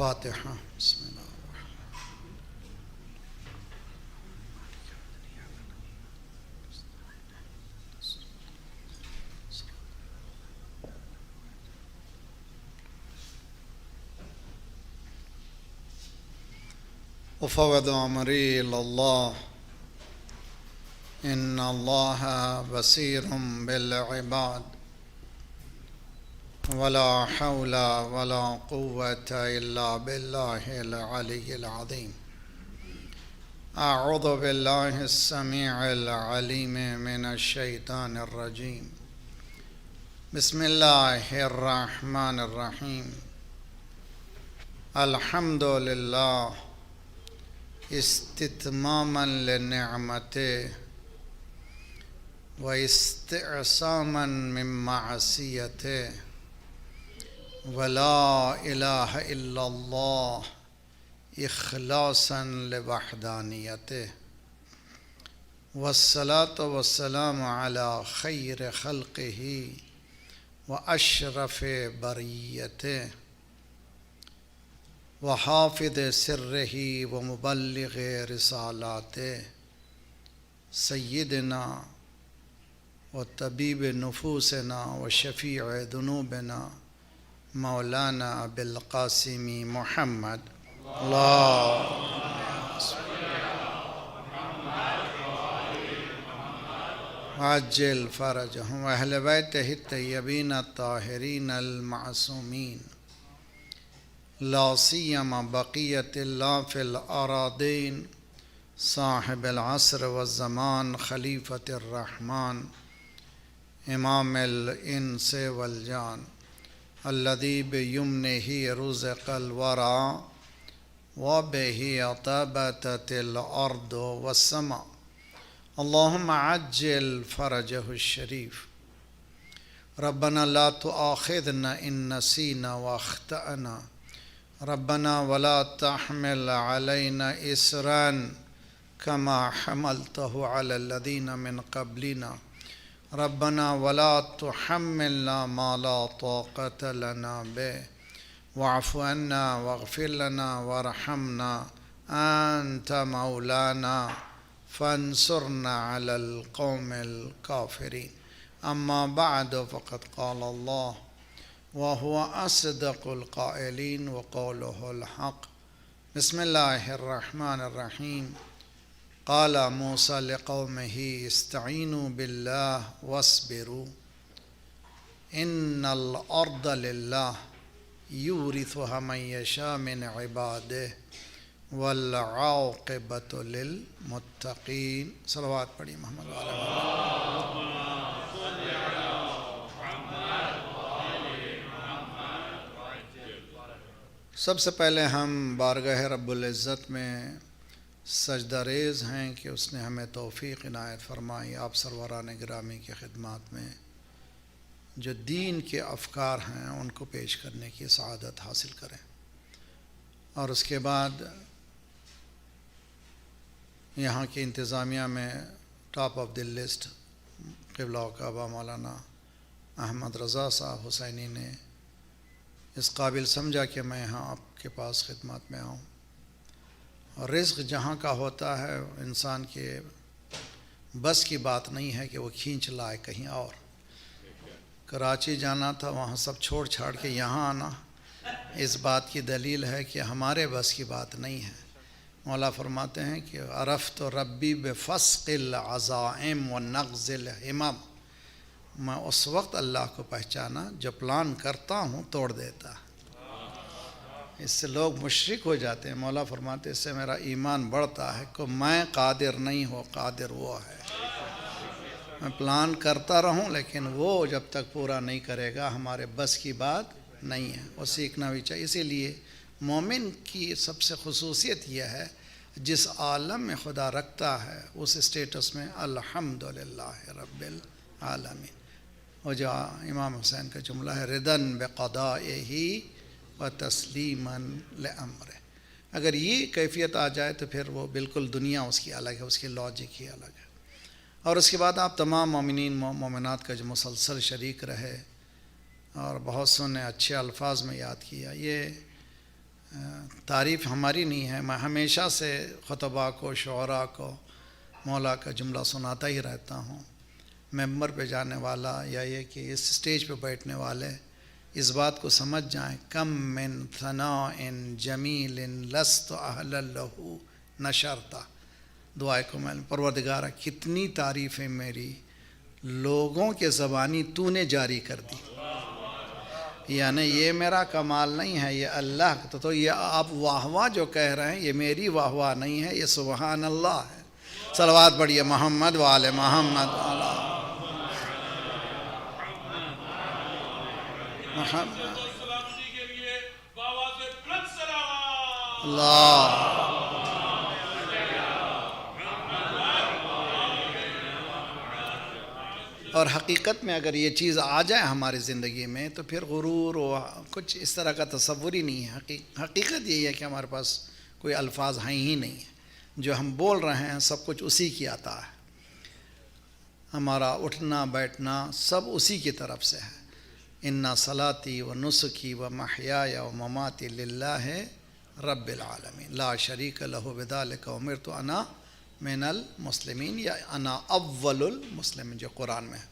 فاتحہ بسم اللہ۔ وفوض امری الی اللہ ان اللہ بصیر بالعباد ولا حول ولا قوة الا باللہ العلی العظیم۔ اعوذ باللہ السمیع العلیم من الشیطان الرجیم۔ بسم اللہ الرحمن الرحیم۔ الحمد للہ استتماما لنعمته واستعصاما من معصیته ولا الہ الا اللہ اخلاصا لوحدانیته والصلاة والسلام على خیر خلقه واشرف بریته وحافظ سرہ ومبلغ رسالاته سیدنا وطبیب نفوسنا وشفیع ذنوبنا مولانا بالقاسم محمد اللہم عجل فرجهم واہل بیتہ الطیبین الطاہرین المعصومین لا سیما بقیت اللہ فی الاراضین صاحب العصر والزمان خلیفۃ الرحمن امام الانس والجان الذی بیمنہ رزق الورى وبہ طابت الارض والسماء اللہم عجل فرجہ الشریف۔ ربنا لا تؤاخذنا ان نسینا واخطأنا ربنا ولا تحمل علينا إصرا كما حملته على الذين من قبلنا ربنا ولا تحملنا ما لا طاقة لنا به واعف عنا واغفر لنا وارحمنا أنت مولانا فانصرنا على القوم الكافرين أما بعد فقد قال الله وهو أصدق القائلين وقوله الحق بسم الله الرحمن الرحيم قال موسى لقومه استعينوا بالله واصبروا إن الأرض لله يورثها من يشاء من عباده والعاقبة للمتقين صلوات پڑھی محمد وعلى سب سے پہلے ہم بارگاہ رب العزت میں سجدہ ریز ہیں کہ اس نے ہمیں توفیق عنایت فرمائی آپ سروران گرامی کی خدمات میں جو دین کے افکار ہیں ان کو پیش کرنے کی سعادت حاصل کریں، اور اس کے بعد یہاں کی انتظامیہ میں ٹاپ آف دی لسٹ قبلہ و کعبہ مولانا احمد رضا صاحب حسینی نے اس قابل سمجھا کہ میں یہاں آپ کے پاس خدمات میں آؤں، اور رزق جہاں کا ہوتا ہے انسان کے بس کی بات نہیں ہے کہ وہ کھینچ لائے کہیں اور۔ کراچی جانا تھا، وہاں سب چھوڑ چھاڑ کے یہاں آنا اس بات کی دلیل ہے کہ ہمارے بس کی بات نہیں ہے۔ مولا فرماتے ہیں کہ عرفت ربی بفسق العزائم ونغز الہمم، میں اس وقت اللہ کو پہچانا جو پلان کرتا ہوں توڑ دیتا۔ اس سے لوگ مشرک ہو جاتے ہیں، مولا فرماتے ہیں اس سے میرا ایمان بڑھتا ہے کہ میں قادر نہیں ہوں، قادر وہ ہے۔ میں پلان کرتا رہوں لیکن وہ جب تک پورا نہیں کرے گا ہمارے بس کی بات نہیں ہے، وہ سیکھنا بھی چاہیے۔ اسی لیے مومن کی سب سے خصوصیت یہ ہے جس عالم میں خدا رکھتا ہے اس اسٹیٹس میں الحمدللہ رب العالمین۔ وہ جو امام حسین کا جملہ ہے ردن بقضائہ و تسلیما لامرہ، اگر یہ کیفیت آ جائے تو پھر وہ بالکل دنیا اس کی الگ ہے، اس کی لاجک ہی الگ ہے۔ اور اس کے بعد آپ تمام مومنین مومنات کا جو مسلسل شریک رہے اور بہت سنے اچھے الفاظ میں یاد کیا، یہ تعریف ہماری نہیں ہے. میں ہمیشہ سے خطباء کو، شعراء کو مولا کا جملہ سناتا ہی رہتا ہوں. ممبر پہ جانے والا یا یہ کہ اس سٹیج پہ بیٹھنے والے اس بات کو سمجھ جائیں، کم من ثناء جمیل لست اہلا لہ نشرتا. دعائے کو میں پروردگارہ کتنی تعریفیں میری لوگوں کے زبانی تو نے جاری کر دی. یعنی یہ میرا کمال نہیں ہے، یہ اللہ کا. تو یہ آپ واہ واہ جو کہہ رہے ہیں یہ میری واہ واہ نہیں ہے، یہ سبحان اللہ ہے. صلوات پڑھیے محمد وآل محمد اللہ. اور حقیقت میں اگر یہ چیز آ جائے ہماری زندگی میں تو پھر غرور و کچھ اس طرح کا تصور ہی نہیں ہے. حقیقت یہی ہے کہ ہمارے پاس کوئی الفاظ ہیں ہی نہیں ہیں. جو ہم بول رہے ہیں سب کچھ اسی کی عطا ہے. ہمارا اٹھنا بیٹھنا سب اسی کی طرف سے ہے. اِنَّ صَلَاتِي وَنُسُكِي وَمَحْيَايَ وَمَمَاتِي لِلَّهِ رَبِّ الْعَالَمِينَ لَا شَرِيكَ لَهُ بِذَلِكَ أُمِرْتُ أَنَا مِنَ الْمُسْلِمِينَ یا انا اول المسلمین جو قرآن میں ہے.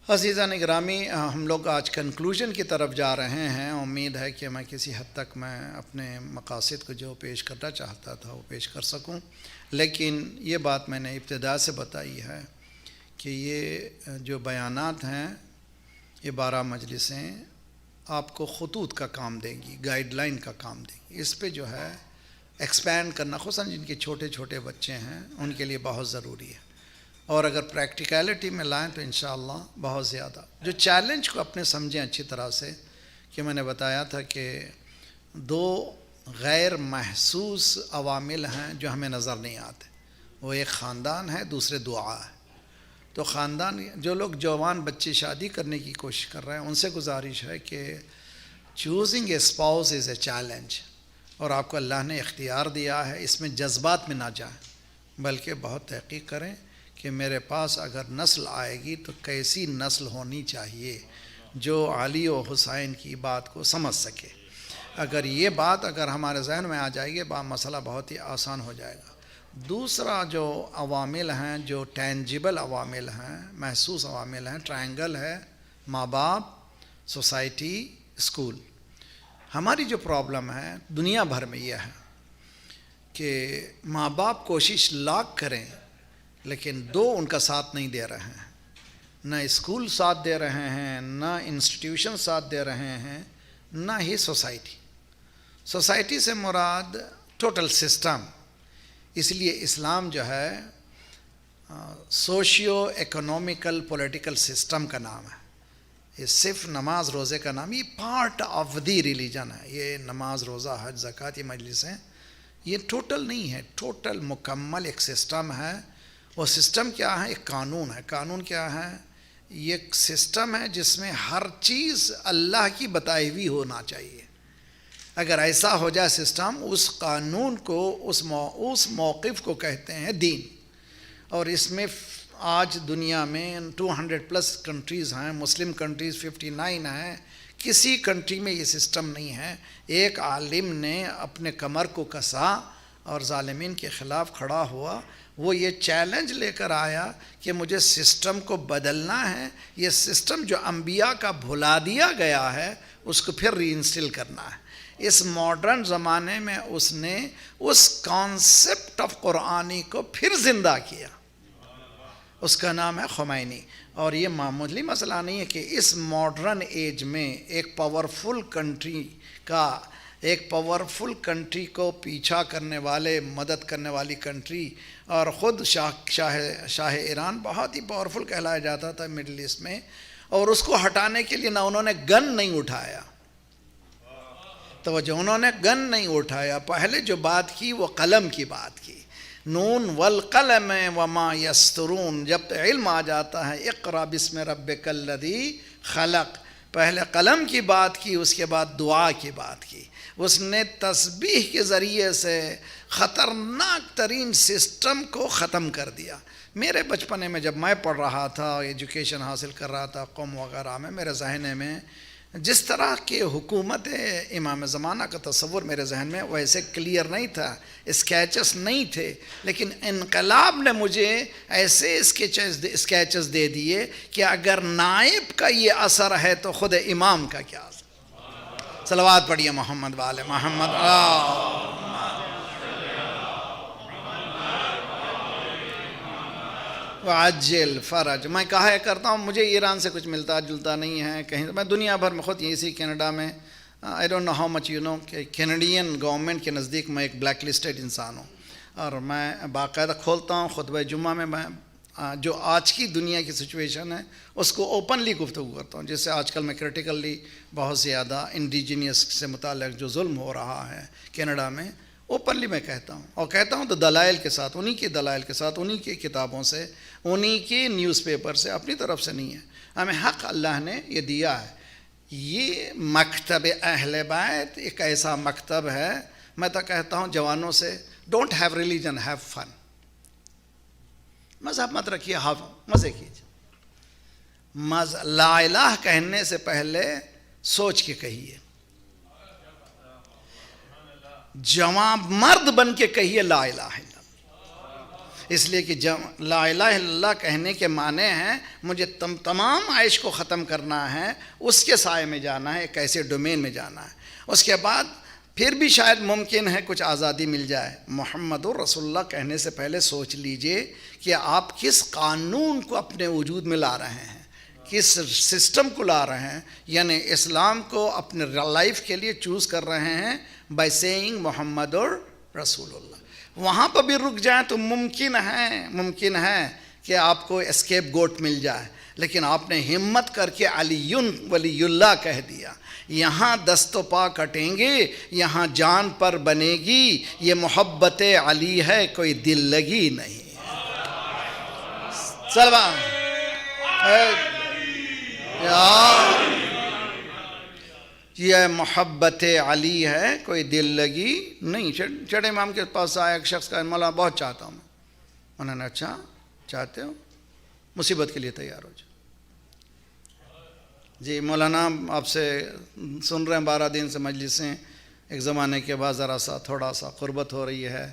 عزیزان گرامی، ہم لوگ آج کنکلوژن کی طرف جا رہے ہیں. امید ہے کہ میں کسی حد تک میں اپنے مقاصد کو جو پیش کرنا چاہتا تھا وہ پیش کر سکوں. لیکن یہ بات میں نے ابتدا سے بتائی ہے کہ یہ جو بیانات ہیں یہ 12 مجلسیں آپ کو خطوط کا کام دیں گی، گائیڈ لائن کا کام دیں گی. اس پہ جو ہے ایکسپینڈ کرنا، خصوصاً جن کے چھوٹے چھوٹے بچے ہیں ان کے لیے بہت ضروری ہے. اور اگر پریکٹیکلٹی میں لائیں تو انشاءاللہ بہت زیادہ. جو چیلنج کو اپنے سمجھیں اچھی طرح سے کہ میں نے بتایا تھا کہ 2 غیر محسوس عوامل ہیں جو ہمیں نظر نہیں آتے. وہ ایک خاندان ہے، دوسرے دعا ہے. تو خاندان، جو لوگ جوان بچے شادی کرنے کی کوشش کر رہے ہیں ان سے گزارش ہے کہ choosing a spouse is a challenge. اور آپ کو اللہ نے اختیار دیا ہے، اس میں جذبات میں نہ جائیں بلکہ بہت تحقیق کریں کہ میرے پاس اگر نسل آئے گی تو کیسی نسل ہونی چاہیے جو علی و حسین کی بات کو سمجھ سکے. اگر یہ بات اگر ہمارے ذہن میں آ جائے گی مسئلہ بہت ہی آسان ہو جائے گا. دوسرا جو عوامل ہیں، جو ٹینجیبل عوامل ہیں، محسوس عوامل ہیں، ٹرائنگل ہے ماں باپ، سوسائٹی، اسکول. ہماری جو پرابلم ہے دنیا بھر میں یہ ہے کہ ماں باپ کوشش لاکھ کریں لیکن 2 ان کا ساتھ نہیں دے رہے ہیں. نہ اسکول ساتھ دے رہے ہیں، نہ انسٹیٹیوشن ساتھ دے رہے ہیں، نہ ہی سوسائٹی. سوسائٹی سے مراد ٹوٹل سسٹم. اس لیے اسلام جو ہے سوشیو ایکنومیکل پولیٹیکل سسٹم کا نام ہے. یہ صرف نماز روزے کا نام، یہ پارٹ آف دی ریلیجن ہے. یہ نماز روزہ حج زکوٰۃ یہ مجلسیں یہ ٹوٹل نہیں ہے، ٹوٹل مکمل ایک سسٹم ہے. وہ سسٹم کیا ہے؟ ایک قانون ہے. قانون کیا ہے؟ یہ ایک سسٹم ہے جس میں ہر چیز اللہ کی بتائی ہوئی ہونا چاہیے. اگر ایسا ہو جائے سسٹم، اس قانون کو، اس موقف کو کہتے ہیں دین. اور اس میں آج دنیا میں 200+ کنٹریز ہیں، مسلم کنٹریز 59 ہیں. کسی کنٹری میں یہ سسٹم نہیں ہے. ایک عالم نے اپنے کمر کو کسا اور ظالمین کے خلاف کھڑا ہوا. وہ یہ چیلنج لے کر آیا کہ مجھے سسٹم کو بدلنا ہے. یہ سسٹم جو انبیاء کا بھلا دیا گیا ہے اس کو پھر ری انسٹل کرنا ہے. اس ماڈرن زمانے میں اس نے اس کانسیپٹ آف قرآنی کو پھر زندہ کیا. اس کا نام ہے خمینی. اور یہ معمولی مسئلہ نہیں ہے کہ اس ماڈرن ایج میں ایک پاورفل کنٹری کو پیچھا کرنے والے، مدد کرنے والی کنٹری، اور خود شاہ ایران بہت ہی پاورفل کہلایا جاتا تھا مڈل ایسٹ میں، اور اس کو ہٹانے کے لیے نہ انہوں نے گن نہیں اٹھایا. توجہ، انہوں نے گن نہیں اٹھایا. پہلے جو بات کی وہ قلم کی بات کی. نون والقلم وما یسطرون. جب علم آ جاتا ہے اقرا بسم ربک الذی خلق، پہلے قلم کی بات کی، اس کے بعد دعا کی بات کی. اس نے تسبیح کے ذریعے سے خطرناک ترین سسٹم کو ختم کر دیا. میرے بچپنے میں جب میں پڑھ رہا تھا، ایجوکیشن حاصل کر رہا تھا قوم وغیرہ میں، میرے ذہن میں جس طرح کی حکومت امام زمانہ کا تصور میرے ذہن میں ویسے کلیئر نہیں تھا، اسکیچز نہیں تھے، لیکن انقلاب نے مجھے ایسے اسکیچز دے دیے کہ اگر نائب کا یہ اثر ہے تو خود امام کا کیا اثر۔ صلوات پڑھیے محمد وآل محمد۔ وعجل فرج۔ میں کہا کرتا ہوں مجھے ایران سے کچھ ملتا جلتا نہیں ہے کہیں، میں دنیا بھر میں خود اسی کینیڈا میں I don't know how much you know کہ کینیڈین گورنمنٹ کے نزدیک میں ایک بلیک لسٹڈ انسان ہوں، اور میں باقاعدہ کھولتا ہوں خطبہ جمعہ میں جو آج کی دنیا کی سچویشن ہے اس کو اوپنلی گفتگو کرتا ہوں، جس سے آج کل میں کرٹیکلی بہت زیادہ انڈیجینیس سے متعلق جو ظلم ہو رہا ہے کینیڈا میں اوپنلی میں کہتا ہوں، اور کہتا ہوں تو دلائل کے ساتھ، انہی کے دلائل کے ساتھ، انہی کی کتابوں سے، انہی کی نیوز پیپر سے، اپنی طرف سے نہیں ہے۔ ہمیں حق اللہ نے یہ دیا ہے۔ یہ مکتب اہل بیت ایک ایسا مکتب ہے، میں تو کہتا ہوں جوانوں سے don't have religion, have fun. مذہب مت رکھیے، مزے کیجیے۔ لا الہ کہنے سے پہلے سوچ کے کہیے، جوان مرد بن کے کہیے لا الہ الا اللہ، اس لیے کہ لا الہ الا اللہ کہنے کے معنی ہیں مجھے تمام عیش کو ختم کرنا ہے، اس کے سائے میں جانا ہے، ایک ایسے ڈومین میں جانا ہے۔ اس کے بعد پھر بھی شاید ممکن ہے کچھ آزادی مل جائے۔ محمد رسول اللہ کہنے سے پہلے سوچ لیجئے کہ آپ کس قانون کو اپنے وجود میں لا رہے ہیں، کس سسٹم کو لا رہے ہیں، یعنی اسلام کو اپنے لائف کے لیے چوز کر رہے ہیں بائی سیئنگ محمد رسول اللہ۔ وہاں پر بھی رک جائیں تو ممکن ہے کہ آپ کو اسکیپ گوٹ مل جائے، لیکن آپ نے ہمت کر کے علی ولی اللہ کہہ دیا۔ یہاں دست و پا کٹیں گے، یہاں جان پر بنے گی، یہ محبت علی ہے، کوئی دل لگی نہیں ہے۔ یہ محبت علی ہے، کوئی دل لگی نہیں۔ چڑھے امام کے پاس آیا ایک شخص کا، مولانا بہت چاہتا ہوں میں۔ انہوں نے اچھا چاہتے ہو، مصیبت کے لیے تیار ہو جاؤ۔ جی مولانا آپ سے سن رہے ہیں 12 دن سے مجلسیں، ایک زمانے کے بعد ذرا سا تھوڑا سا قربت ہو رہی ہے،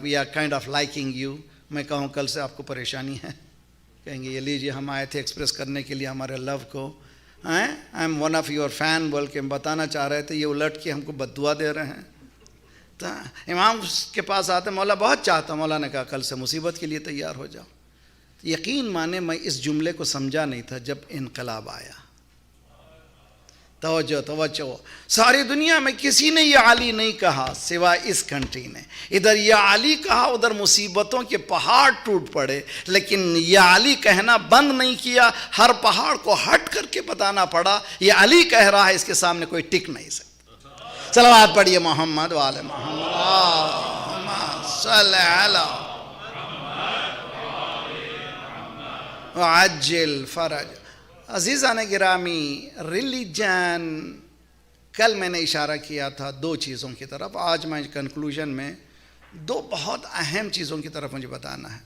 we are kind of liking you. میں کہوں کل سے آپ کو پریشانی ہے، کہیں گے یہ لیجیے ہم آئے تھے ایکسپریس کرنے کے لیے ہمارے لو کو، I am one of your fan بول کے ہم بتانا چاہ رہے تھے، یہ الٹ کے ہم کو بددعا دے رہے ہیں۔ تو امام کے پاس آتے، مولا بہت چاہتا، مولا نے کہا کل سے مصیبت کے لیے تیار ہو جاؤ۔ یقین مانے میں اس جملے کو سمجھا نہیں تھا جب انقلاب آیا۔ توجہ، ساری دنیا میں کسی نے یہ علی نہیں کہا سوائے اس کنٹری نے۔ ادھر یہ علی کہا، ادھر مصیبتوں کے پہاڑ ٹوٹ پڑے، لیکن یہ علی کہنا بند نہیں کیا، ہر پہاڑ کو ہٹ کر کے بتانا پڑا یہ علی کہہ رہا ہے، اس کے سامنے کوئی ٹک نہیں سکتا۔ صلوات پڑھیے محمد وآل محمد، اللہم صل علی وعجل فرج۔ عزیزان گرامی، ریلیجن، کل میں نے اشارہ کیا تھا 2 چیزوں کی طرف، آج میں کنکلوژن میں 2 بہت اہم چیزوں کی طرف مجھے بتانا ہے،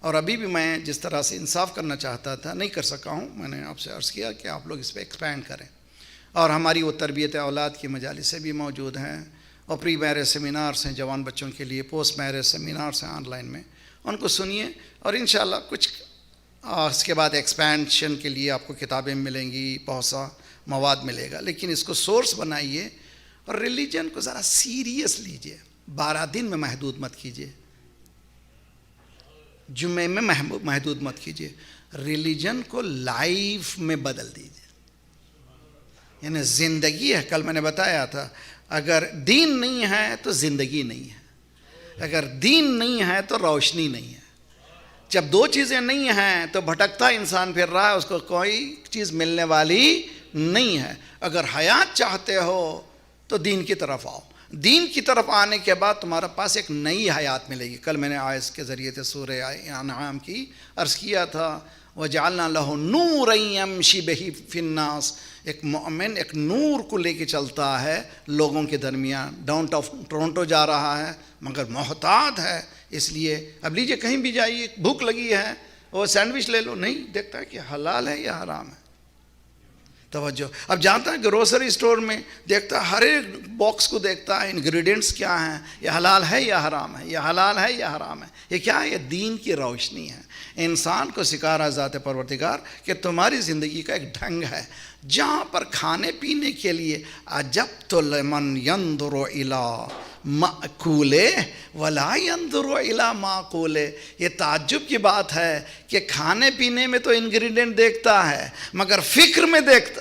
اور ابھی بھی میں جس طرح سے انصاف کرنا چاہتا تھا نہیں کر سکا ہوں۔ میں نے آپ سے عرض کیا کہ آپ لوگ اس پہ ایکسپینڈ کریں، اور ہماری وہ تربیت اولاد کی مجالسیں بھی موجود ہیں، اور پری میرج سیمینارز ہیں جوان بچوں کے لیے، پوسٹ میرج سیمینارز ہیں آن لائن میں، ان کو سنیے، اور انشاءاللہ کچھ اس کے بعد ایکسپینشن کے لیے آپ کو کتابیں ملیں گی، بہت سا مواد ملے گا، لیکن اس کو سورس بنائیے، اور ریلیجن کو ذرا سیریس لیجئے۔ 12 دن میں محدود مت کیجئے، جمعے میں محدود مت کیجئے، ریلیجن کو لائف میں بدل دیجئے، یعنی زندگی ہے۔ کل میں نے بتایا تھا اگر دین نہیں ہے تو زندگی نہیں ہے، اگر دین نہیں ہے تو روشنی نہیں ہے۔ جب 2 چیزیں نہیں ہیں تو بھٹکتا انسان پھر رہا ہے، اس کو کوئی چیز ملنے والی نہیں ہے۔ اگر حیات چاہتے ہو تو دین کی طرف آؤ، دین کی طرف آنے کے بعد تمہارے پاس ایک نئی حیات ملے گی۔ کل میں نے آیت کے ذریعے سے سورہ انعام کی عرض کیا تھا، وَجَعَلْنَا لَهُ نُورًا يَمْشِي بِهِ فِي النَّاسِ۔ ایک مومن ایک نور کو لے کے چلتا ہے لوگوں کے درمیان۔ ٹورنٹو جا رہا ہے مگر محتاط ہے، اس لیے اب لیجیے کہیں بھی جائیے، بھوک لگی ہے، وہ سینڈوچ لے لو، نہیں دیکھتا ہے کہ حلال ہے یا حرام ہے۔ توجہ. اب جانتا ہے گروسری اسٹور میں دیکھتا ہے، ہر ایک باکس کو دیکھتا ہے انگریڈینٹس کیا ہیں، یہ حلال ہے یا حرام ہے، یہ حلال ہے یا حرام ہے. یہ کیا ہے؟ یہ دین کی روشنی ہے. انسان کو سکھا رہا ذات پروردگار کہ تمہاری زندگی کا ایک ڈھنگ ہے جہاں پر کھانے پینے کے لیے عجبت لمن ينظر الى مأکولے ولا ينظر الى معقولے. یہ تعجب کی بات ہے کہ کھانے پینے میں تو انگریڈینٹ دیکھتا ہے مگر فکر میں دیکھتا،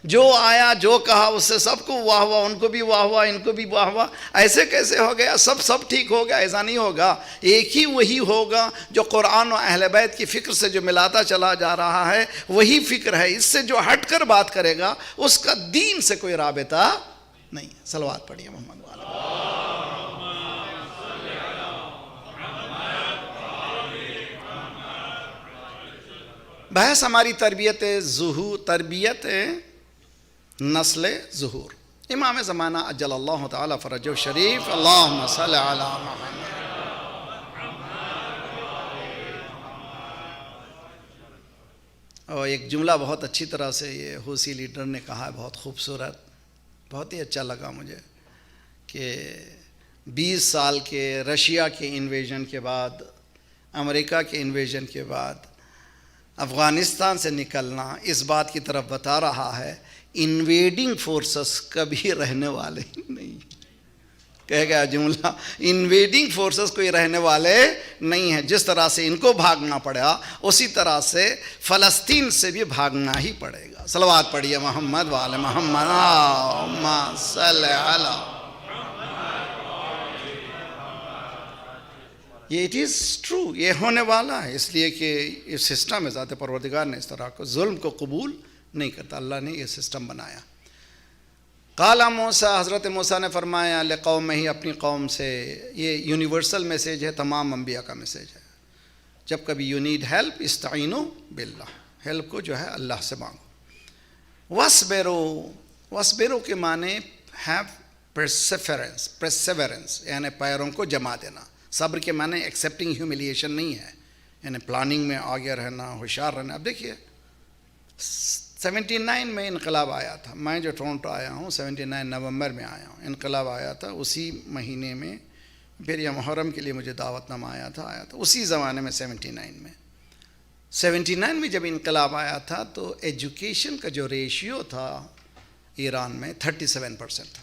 جو آیا جو کہا اس سے سب کو واہ واہ، ان کو بھی واہ واہ، ان کو بھی واہ واہ. ایسے کیسے ہو گیا؟ سب ٹھیک ہو گیا؟ ایسا نہیں ہوگا. ایک ہی وہی ہوگا جو قرآن و اہل بیت کی فکر سے جو ملاتا چلا جا رہا ہے وہی فکر ہے. اس سے جو ہٹ کر بات کرے گا اس کا دین سے کوئی رابطہ نہیں. صلوات پڑھیے محمد والے. بحث ہماری تربیت نسل ظہور. امام زمانہ اجل اللہ تعالی فرجہ شریف، اللہم صلی علی محمد. اور ایک جملہ بہت اچھی طرح سے یہ حوثی لیڈر نے کہا ہے، بہت خوبصورت، بہت ہی اچھا لگا مجھے، کہ 20 سال کے رشیا کے انویژن کے بعد، امریکہ کے انویژن کے بعد افغانستان سے نکلنا اس بات کی طرف بتا رہا ہے انویڈنگ فورسز کبھی رہنے والے نہیں. کہہ گیا جملہ، انویڈنگ فورسز کوئی رہنے والے نہیں ہیں. جس طرح سے ان کو بھاگنا پڑا اسی طرح سے فلسطین سے بھی بھاگنا ہی پڑے گا. صلوات پڑھیے محمد وعلی محمد. اللہم صلی علی. یہ اٹ از ٹرو، یہ ہونے والا ہے، اس لیے کہ اس سسٹم میں ذات پروردگار نے اس طرح کو ظلم کو قبول نہیں کرتا. اللہ نے یہ سسٹم بنایا. قال موسیٰ، حضرت موسیٰ نے فرمایا لقومہ ہی، اپنی قوم سے. یہ یونیورسل میسیج ہے، تمام انبیاء کا میسیج ہے. جب کبھی یو نیڈ ہیلپ استعینوا باللہ، ہیلپ کو جو ہے اللہ سے مانگو. وصبروا کے معنی ہیو پرسیورنس، یعنی پیروں کو جما دینا. صبر کے معنی ایکسیپٹنگ ہیوملیشن نہیں ہے، یعنی پلاننگ میں آگے رہنا، ہوشیار رہنا. اب دیکھیے 79 میں انقلاب آیا تھا. میں جو ٹورنٹو آیا ہوں 79 نومبر میں آیا ہوں. انقلاب آیا تھا اسی مہینے میں. پھر یہ محرم کے لیے مجھے دعوت نامہ آیا تھا اسی زمانے میں 79 میں جب انقلاب آیا تھا تو ایجوکیشن کا جو ریشیو تھا ایران میں 37% تھا،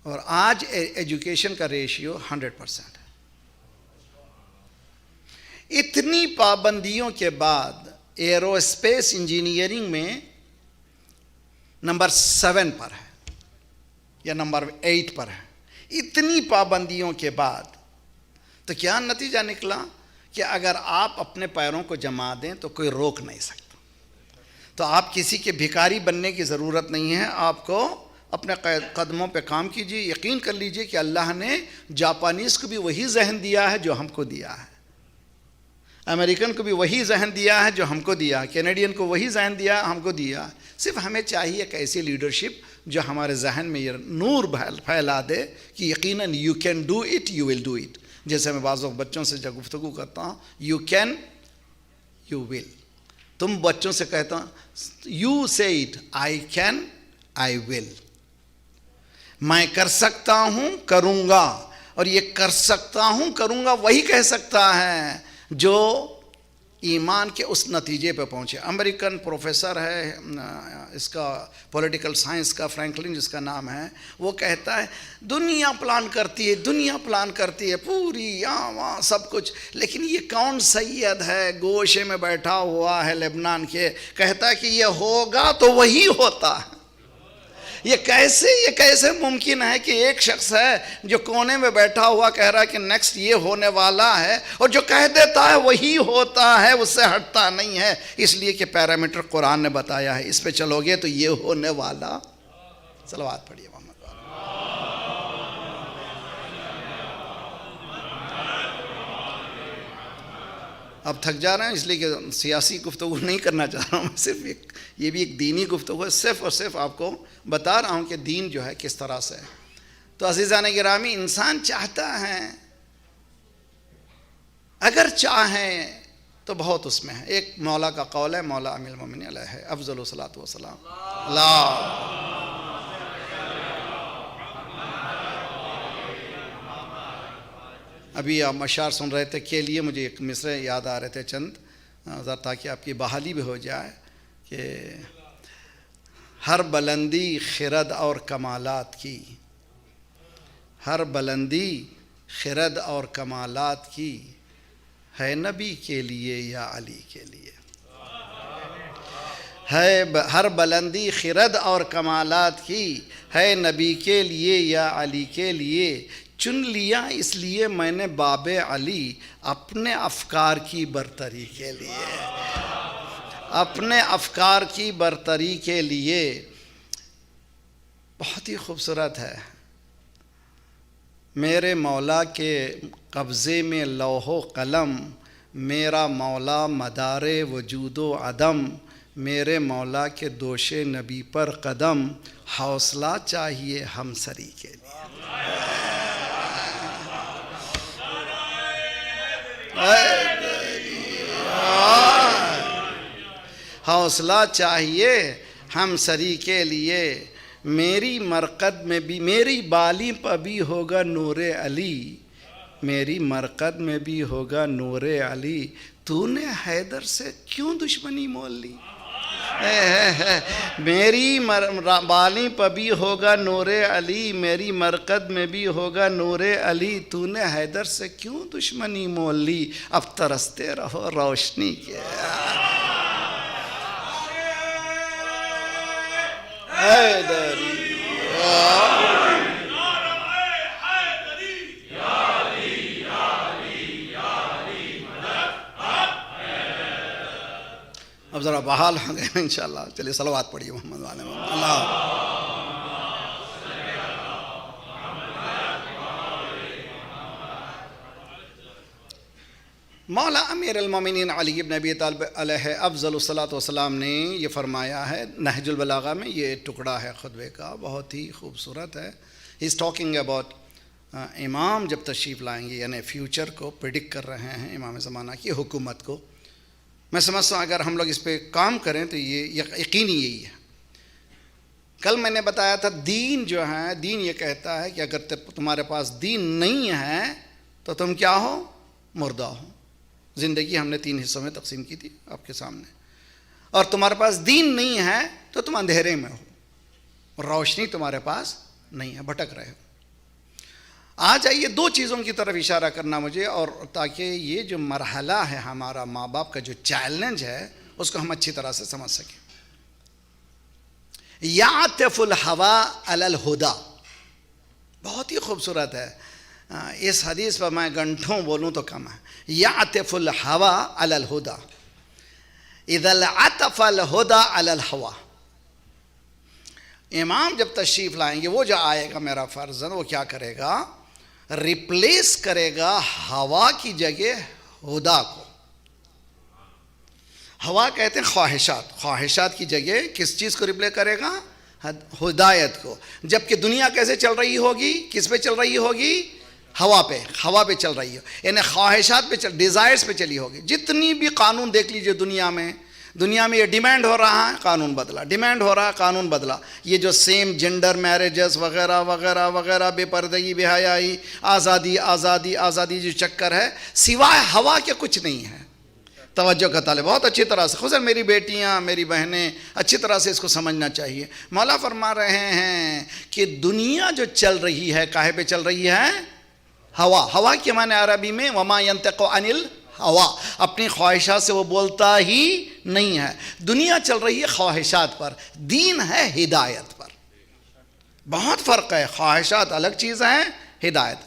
اور آج ایجوکیشن کا ریشیو 100% ہے. اتنی پابندیوں کے بعد ایرو اسپیس انجینئرنگ میں نمبر 7 پر ہے یا نمبر 8 پر ہے. اتنی پابندیوں کے بعد تو کیا نتیجہ نکلا کہ اگر آپ اپنے پیروں کو جما دیں تو کوئی روک نہیں سکتا. تو آپ کسی کے بھکاری بننے کی ضرورت نہیں ہے. آپ کو اپنے قدموں پہ کام کیجیے. یقین کر لیجئے کہ اللہ نے جاپانیز کو بھی وہی ذہن دیا ہے جو ہم کو دیا ہے، امریکن کو بھی وہی ذہن دیا ہے جو ہم کو دیا ہے، کینیڈین کو وہی ذہن دیا ہم کو دیا ہے. صرف ہمیں چاہیے ایک ایسی لیڈرشپ جو ہمارے ذہن میں یہ نور پھیلا دے کہ یقیناً you can do it, you will do it. جیسے میں بعض وقت بچوں سے جب گفتگو کرتا ہوں، یو کین یو ول. تم بچوں سے کہتا ہوں یو سے اٹ، آئی کین آئی ول. میں کر سکتا ہوں کروں گا، اور یہ کر سکتا ہوں کروں گا وہی کہہ سکتا ہے جو ایمان کے اس نتیجے پہ پہنچے. امریکن پروفیسر ہے اس کا پولیٹیکل سائنس کا، فرینکلن جس کا نام ہے، وہ کہتا ہے دنیا پلان کرتی ہے پوری یہاں وہاں سب کچھ، لیکن یہ کون سید ہے گوشے میں بیٹھا ہوا ہے لبنان کے، کہتا ہے کہ یہ ہوگا تو وہی ہوتا ہے. یہ کیسے ممکن ہے کہ ایک شخص ہے جو کونے میں بیٹھا ہوا کہہ رہا ہے کہ نیکسٹ یہ ہونے والا ہے، اور جو کہہ دیتا ہے وہی ہوتا ہے، اس سے ہٹتا نہیں ہے. اس لیے کہ پیرامیٹر قرآن نے بتایا ہے، اس پہ چلو گے تو یہ ہونے والا. صلوات پڑھیے محمد. اب تھک جا رہے ہیں اس لیے کہ سیاسی گفتگو نہیں کرنا چاہ رہا ہوں میں، صرف یہ بھی ایک دینی گفتگو ہے. صرف اور صرف آپ کو بتا رہا ہوں کہ دین جو ہے کس طرح سے ہے. تو عزیزان گرامی، انسان چاہتا ہے، اگر چاہیں تو بہت اس میں ہے. ایک مولا کا قول ہے، مولا امیر المومنین علیہ افضل الصلاۃ والسلام، اللہ ابھی آپ اشعار سن رہے تھے کے لیے مجھے ایک مصرع یاد آ رہے تھے چند، ذرا تاکہ آپ کی بحالی بھی ہو جائے کہ ہر بلندی خرد اور کمالات کی، ہر بلندی خرد اور کمالات کی ہے نبی کے لیے یا علی کے لیے. ہے ہر بلندی خرد اور کمالات کی ہے نبی کے لیے یا علی کے لیے. چن لیا اس لیے میں نے باب علی اپنے افکار کی برتری کے لیے، اپنے افکار کی برتری کے لیے. بہت ہی خوبصورت ہے. میرے مولا کے قبضے میں لوح و قلم، میرا مولا مدار وجود و عدم، میرے مولا کے دوش نبی پر قدم، حوصلہ چاہیے ہم سری کے لیے. حوصلہ چاہیے ہم سری کے لیے. میری مرقد میں بھی، میری بالی پر بھی ہوگا نور علی، میری مرقد میں بھی ہوگا نور علی. تو نے حیدر سے کیوں دشمنی مول لی؟ میری بالی پر بھی ہوگا نور علی، میری مرقد میں بھی ہوگا نور علی. تو نے حیدر سے کیوں دشمنی مول لی؟ اب ترستے رہو روشنی کے. اب ذرا بحال ہوں گے انشاءاللہ. چلیے صلوات پڑھیے محمد والے محمد. اللہ مولا امیر المومنین علی بن ابی طالب علیہ افضل الصلاۃ والسلام نے یہ فرمایا ہے. نہج البلاغہ میں یہ ٹکڑا ہے خطبے کا، بہت ہی خوبصورت ہے. ہی از ٹاکنگ اباؤٹ امام جب تشریف لائیں گے، یعنی فیوچر کو پریڈکٹ کر رہے ہیں امام زمانہ کی حکومت کو. میں سمجھتا ہوں اگر ہم لوگ اس پہ کام کریں تو یہ یقینی یہی ہے. کل میں نے بتایا تھا دین جو ہے، دین یہ کہتا ہے کہ اگر تمہارے پاس دین نہیں ہے تو تم کیا ہو؟ مردہ ہو. زندگی ہم نے 3 حصوں میں تقسیم کی تھی آپ کے سامنے. اور تمہارے پاس دین نہیں ہے تو تم اندھیرے میں ہو، روشنی تمہارے پاس نہیں ہے، بھٹک رہے ہو. آج آئیے 2 چیزوں کی طرف اشارہ کرنا مجھے، اور تاکہ یہ جو مرحلہ ہے ہمارا ماں باپ کا جو چیلنج ہے اس کو ہم اچھی طرح سے سمجھ سکیں. یعطف الہوی علی الہدی، بہت ہی خوبصورت ہے. اس حدیث پر میں گھنٹوں بولوں تو کم ہے. یعطف الہوی علی الہدی اذا عطف الہدی علی الہوی. امام جب تشریف لائیں گے، وہ جو آئے گا میرا فرزند، وہ کیا کرے گا؟ ریپلیس کرے گا ہوا کی جگہ ہدا کو. ہوا کہتے ہیں خواہشات، خواہشات کی جگہ کس چیز کو ریپلیس کرے گا؟ ہدایت کو. جبکہ دنیا کیسے چل رہی ہوگی؟ کس پہ چل رہی ہوگی؟ ہوا پہ. ہوا پہ چل رہی ہو، یعنی خواہشات پہ ڈیزائرز پہ چلی ہوگی. جتنی بھی قانون دیکھ لیجئے دنیا میں یہ ڈیمانڈ ہو رہا ہے، قانون بدلا، ڈیمانڈ ہو رہا ہے، قانون بدلا. یہ جو سیم جنڈر میرجز وغیرہ وغیرہ وغیرہ، بے پردگی، بے حیائی، آزادی آزادی آزادی جو چکر ہے، سوائے ہوا کے کچھ نہیں ہے. توجہ کا طالب بہت اچھی طرح سے، خصوصاً میری بیٹیاں، میری بہنیں اچھی طرح سے اس کو سمجھنا چاہیے. مولا فرما رہے ہیں کہ دنیا جو چل رہی ہے، کاہے پہ چل رہی ہے؟ ہوا. ہوا کے معنی عربی میں وما ينطق عن الہوا، اپنی خواہشات سے وہ بولتا ہی نہیں ہے. دنیا چل رہی ہے خواہشات پر، دین ہے ہدایت پر. بہت فرق ہے، خواہشات الگ چیز ہیں، ہدایت.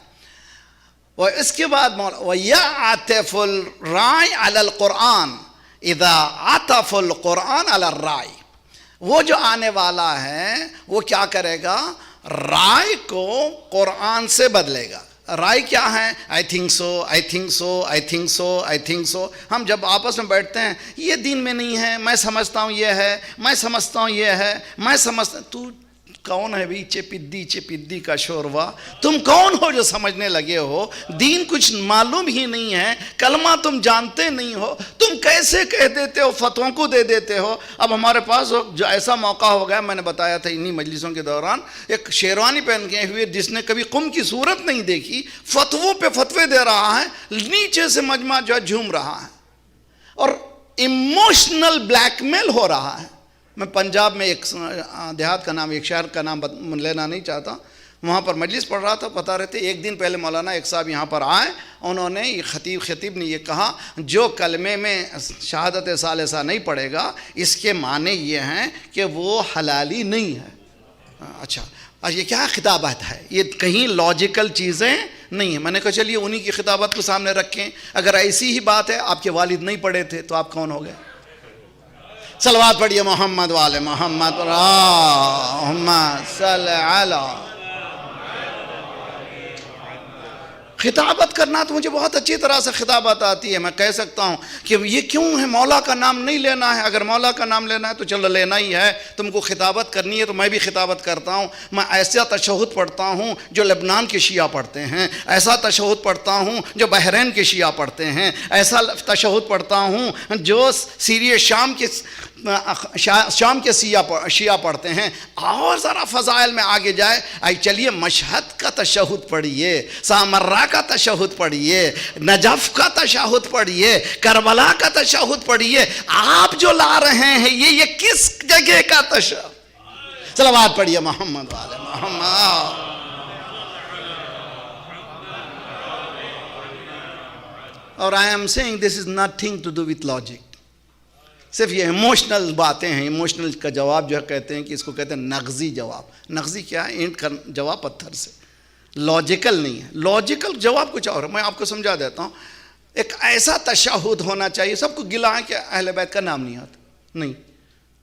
اور اس کے بعد وَيَعْتَفُ الرَّاعِ عَلَى الْقُرْآنِ اِذَا عَطَفُ الْقُرْآنَ عَلَى الرَّاعِ. وہ جو آنے والا ہے وہ کیا کرے گا؟ رائے کو قرآن سے بدلے گا. رائے کیا ہے؟ I think so, I think so, I think so, I think so. ہم جب آپس میں بیٹھتے ہیں، یہ دین میں نہیں ہے، میں سمجھتا ہوں یہ ہے، میں سمجھتا ہوں یہ ہے، میں سمجھتا. تو کون ہے بھی چپدی کا شوروا؟ تم کون ہو جو سمجھنے لگے ہو؟ دین کچھ معلوم ہی نہیں ہے، کلمہ تم جانتے نہیں ہو، تم کیسے کہہ دیتے ہو، فتووں کو دے دیتے ہو؟ اب ہمارے پاس جو ایسا موقع ہو گیا، میں نے بتایا تھا انہی مجلسوں کے دوران، ایک شیروانی پہن کے ہوئے جس نے کبھی قم کی صورت نہیں دیکھی، فتووں پہ فتوے دے رہا ہے، نیچے سے مجمع جو ہے جھوم رہا ہے اور ایموشنل بلیک میل ہو رہا ہے۔ میں پنجاب میں ایک دیہات کا نام، ایک شہر کا نام لینا نہیں چاہتا، وہاں پر مجلس پڑھ رہا تھا، بتا رہے تھے ایک دن پہلے مولانا ایک صاحب یہاں پر آئے، انہوں نے یہ خطیب نے یہ کہا جو کلمے میں شہادت ثالثہ نہیں پڑھے گا اس کے معنی یہ ہیں کہ وہ حلالی نہیں ہے۔ اچھا یہ کیا خطابت ہے؟ یہ کہیں لاجیکل چیزیں نہیں ہیں۔ میں نے کہا چلیے انہی کی خطابت کو سامنے رکھیں، اگر ایسی ہی بات ہے آپ کے والد نہیں پڑھے تھے تو آپ کون ہو گئے؟ صلوات پڑھیے محمد والے محمد، اللہم صلی علی۔ خطابت کرنا تو مجھے بہت اچھی طرح سے خطابت آتی ہے، میں کہہ سکتا ہوں کہ یہ کیوں ہے مولا کا نام نہیں لینا ہے؟ اگر مولا کا نام لینا ہے تو چلو لینا ہی ہے، تم کو خطابت کرنی ہے تو میں بھی خطابت کرتا ہوں۔ میں ایسا تشہد پڑھتا ہوں جو لبنان کے شیعہ پڑھتے ہیں، ایسا تشہد پڑھتا ہوں جو بحرین کے شیعہ پڑھتے ہیں، ایسا تشہد پڑھتا ہوں جو سیریہ شام کے شیعہ پڑھتے ہیں۔ اور ذرا فضائل میں آگے جائے، چلیے مشہد کا تشہد پڑھیے، سامرہ کا تشہد پڑھیے، نجف کا تشہد پڑھیے، کربلا کا تشہد پڑھیے۔ آپ جو لا رہے ہیں یہ کس جگہ کا تشہد؟ صلوات پڑھیے محمد والے محمد۔ اور I am saying this is nothing to do with logic، صرف یہ ایموشنل باتیں ہیں۔ ایموشنل کا جواب جو ہے کہتے ہیں کہ اس کو کہتے ہیں نغزی جواب۔ نغزی کیا ہے؟ اینٹ کا جواب پتھر سے، لاجیکل نہیں ہے۔ لاجیکل جواب کچھ اور ہے، میں آپ کو سمجھا دیتا ہوں۔ ایک ایسا تشہد ہونا چاہیے، سب کو گلا ہے کہ اہل بیت کا نام نہیں آتا، نہیں۔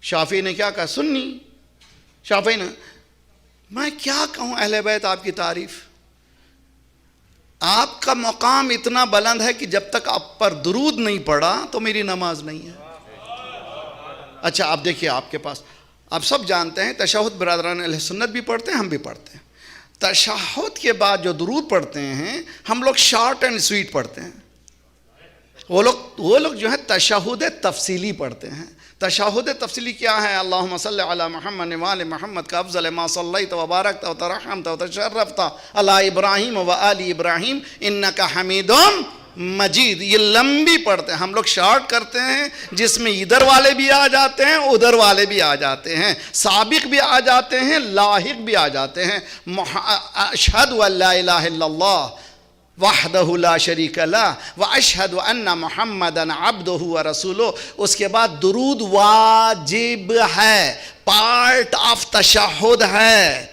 شافعی نے کیا کہا؟ سنی شافعی نے، میں کیا کہوں اہل بیت آپ کی تعریف؟ آپ کا مقام اتنا بلند ہے کہ جب تک آپ پر درود نہیں پڑا تو میری نماز نہیں ہے۔ اچھا آپ دیکھیے، آپ کے پاس آپ سب جانتے ہیں تشہد برادران اہل سنت بھی پڑھتے ہیں، ہم بھی پڑھتے ہیں۔ تشہد کے بعد جو درود پڑھتے ہیں ہم لوگ شارٹ اینڈ سویٹ پڑھتے ہیں، وہ لوگ جو ہے تشہد تفصیلی پڑھتے ہیں۔ تشہد تفصیلی کیا ہے؟ اللہم صلی علی محمد وآل محمد کا افضل ما صلیت و بارکت و ترحمت و تشرفت علی ابراہیم و آل ابراہیم انک حمید مجید۔ یہ لمبی پڑھتے ہیں، ہم لوگ شارٹ کرتے ہیں جس میں ادھر والے بھی آ جاتے ہیں ادھر والے بھی آ جاتے ہیں، سابق بھی آ جاتے ہیں لاحق بھی آ جاتے ہیں۔ اشہد ان لا الہ الا اللہ وحدہ لا شریک لہ واشہد ان محمدا عبدہ ورسولہ۔ اس کے بعد درود واجب ہے، پارٹ آف تشہد ہے۔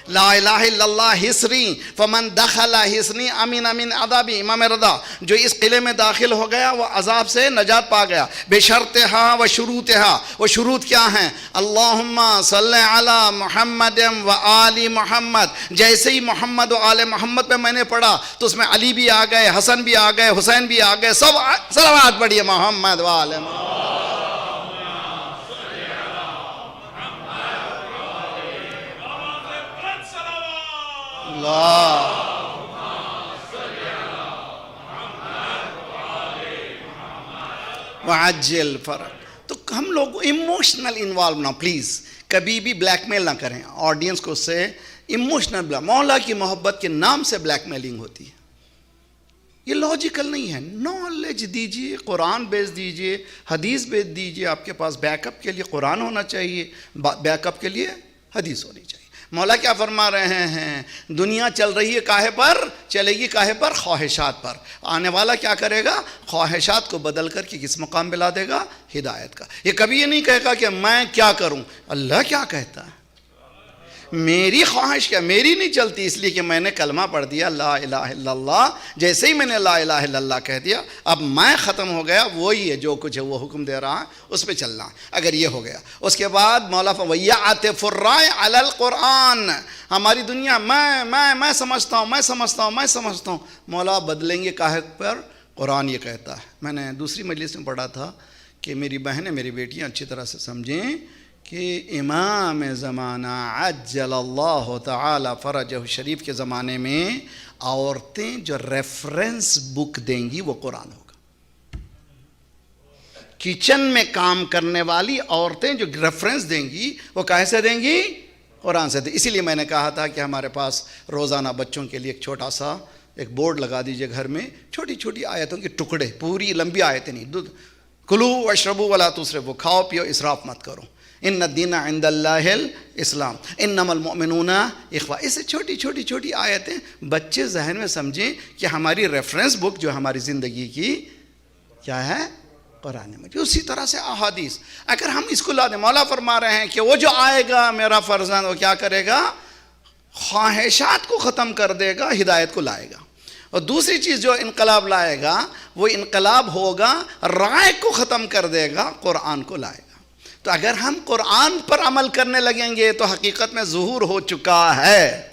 لا الہ الا اللہ حصری فمن دخل حصنی امین من عذابی، امام رضا جو اس قلعے میں داخل ہو گیا وہ عذاب سے نجات پا گیا۔ بشرطہا و شروطہا، وہ شروط کیا ہیں؟ اللہم صلی علی محمد و آل محمد۔ جیسے ہی محمد و آل محمد پہ میں نے پڑھا تو اس میں علی بھی آ گئے، حسن بھی آ گئے، حسین بھی آ گئے، سب صلوات پڑھیے محمد و آل محمد۔ وعجل فرق۔ تو ہم لوگ ایموشنل انوالو نہ، پلیز کبھی بھی بلیک میل نہ کریں آڈینس کو، سے ایموشنل بلیک، مولا کی محبت کے نام سے بلیک میلنگ ہوتی ہے، یہ لاجیکل نہیں ہے۔ نالج دیجئے، قرآن بیچ دیجئے، حدیث بیچ دیجئے، آپ کے پاس بیک اپ کے لیے قرآن ہونا چاہیے، بیک اپ کے لیے حدیث ہونی چاہیے۔ مولا کیا فرما رہے ہیں؟ دنیا چل رہی ہے کاہے پر؟ چلے گی کاہے پر؟ خواہشات پر۔ آنے والا کیا کرے گا؟ خواہشات کو بدل کر کے کس مقام پہ لا دے گا؟ ہدایت کا۔ یہ کبھی یہ نہیں کہے گا کہ میں کیا کروں، اللہ کیا کہتا ہے، میری خواہش کیا، میری نہیں چلتی اس لیے کہ میں نے کلمہ پڑھ دیا لا الہ الا اللہ، جیسے ہی میں نے لا الہ الا اللہ کہہ دیا اب میں ختم ہو گیا، وہی ہے جو کچھ ہے وہ حکم دے رہا ہے اس پہ چلنا۔ اگر یہ ہو گیا اس کے بعد مولا وَيَعْتِفُ الرَّائِ عَلَى الْقُرْآنِ، ہماری دنیا میں سمجھتا ہوں، مولا بدلیں گے کاہے پر؟ قرآن یہ کہتا ہے۔ میں نے دوسری مجلس میں پڑھا تھا کہ میری بہنیں، میری بیٹیاں اچھی طرح سے سمجھیں کہ امام زمانہ عجل اللہ تعالی فرجہ شریف کے زمانے میں عورتیں جو ریفرنس بک دیں گی وہ قرآن ہوگا. کچن میں کام کرنے والی عورتیں جو ریفرنس دیں گی وہ کہاں سے دیں گی؟ قرآن سے. اسی لیے میں نے کہا تھا کہ ہمارے پاس روزانہ بچوں کے لیے ایک چھوٹا سا ایک بورڈ لگا دیجئے گھر میں، چھوٹی چھوٹی آیتوں کے ٹکڑے، پوری لمبی آیتیں نہیں. دودھ کلو واشربو ولا تسرفوا، کھاؤ پیو اسراف مت کرو. ان الدین عند اللہ الاسلام انما المؤمنون اخوہ. اس سے چھوٹی چھوٹی چھوٹی آیتیں بچے ذہن میں سمجھیں کہ ہماری ریفرنس بک جو ہماری زندگی کی کیا ہے؟ قرآن مجید. اسی طرح سے احادیث اگر ہم اس کو لا دیں، مولا فرما رہے ہیں کہ وہ جو آئے گا میرا فرزند وہ کیا کرے گا؟ خواہشات کو ختم کر دے گا، ہدایت کو لائے گا. اور دوسری چیز جو انقلاب لائے گا وہ انقلاب ہوگا رائے کو ختم کر دے گا، قرآن کو لائے گا. تو اگر ہم قرآن پر عمل کرنے لگیں گے تو حقیقت میں ظہور ہو چکا ہے.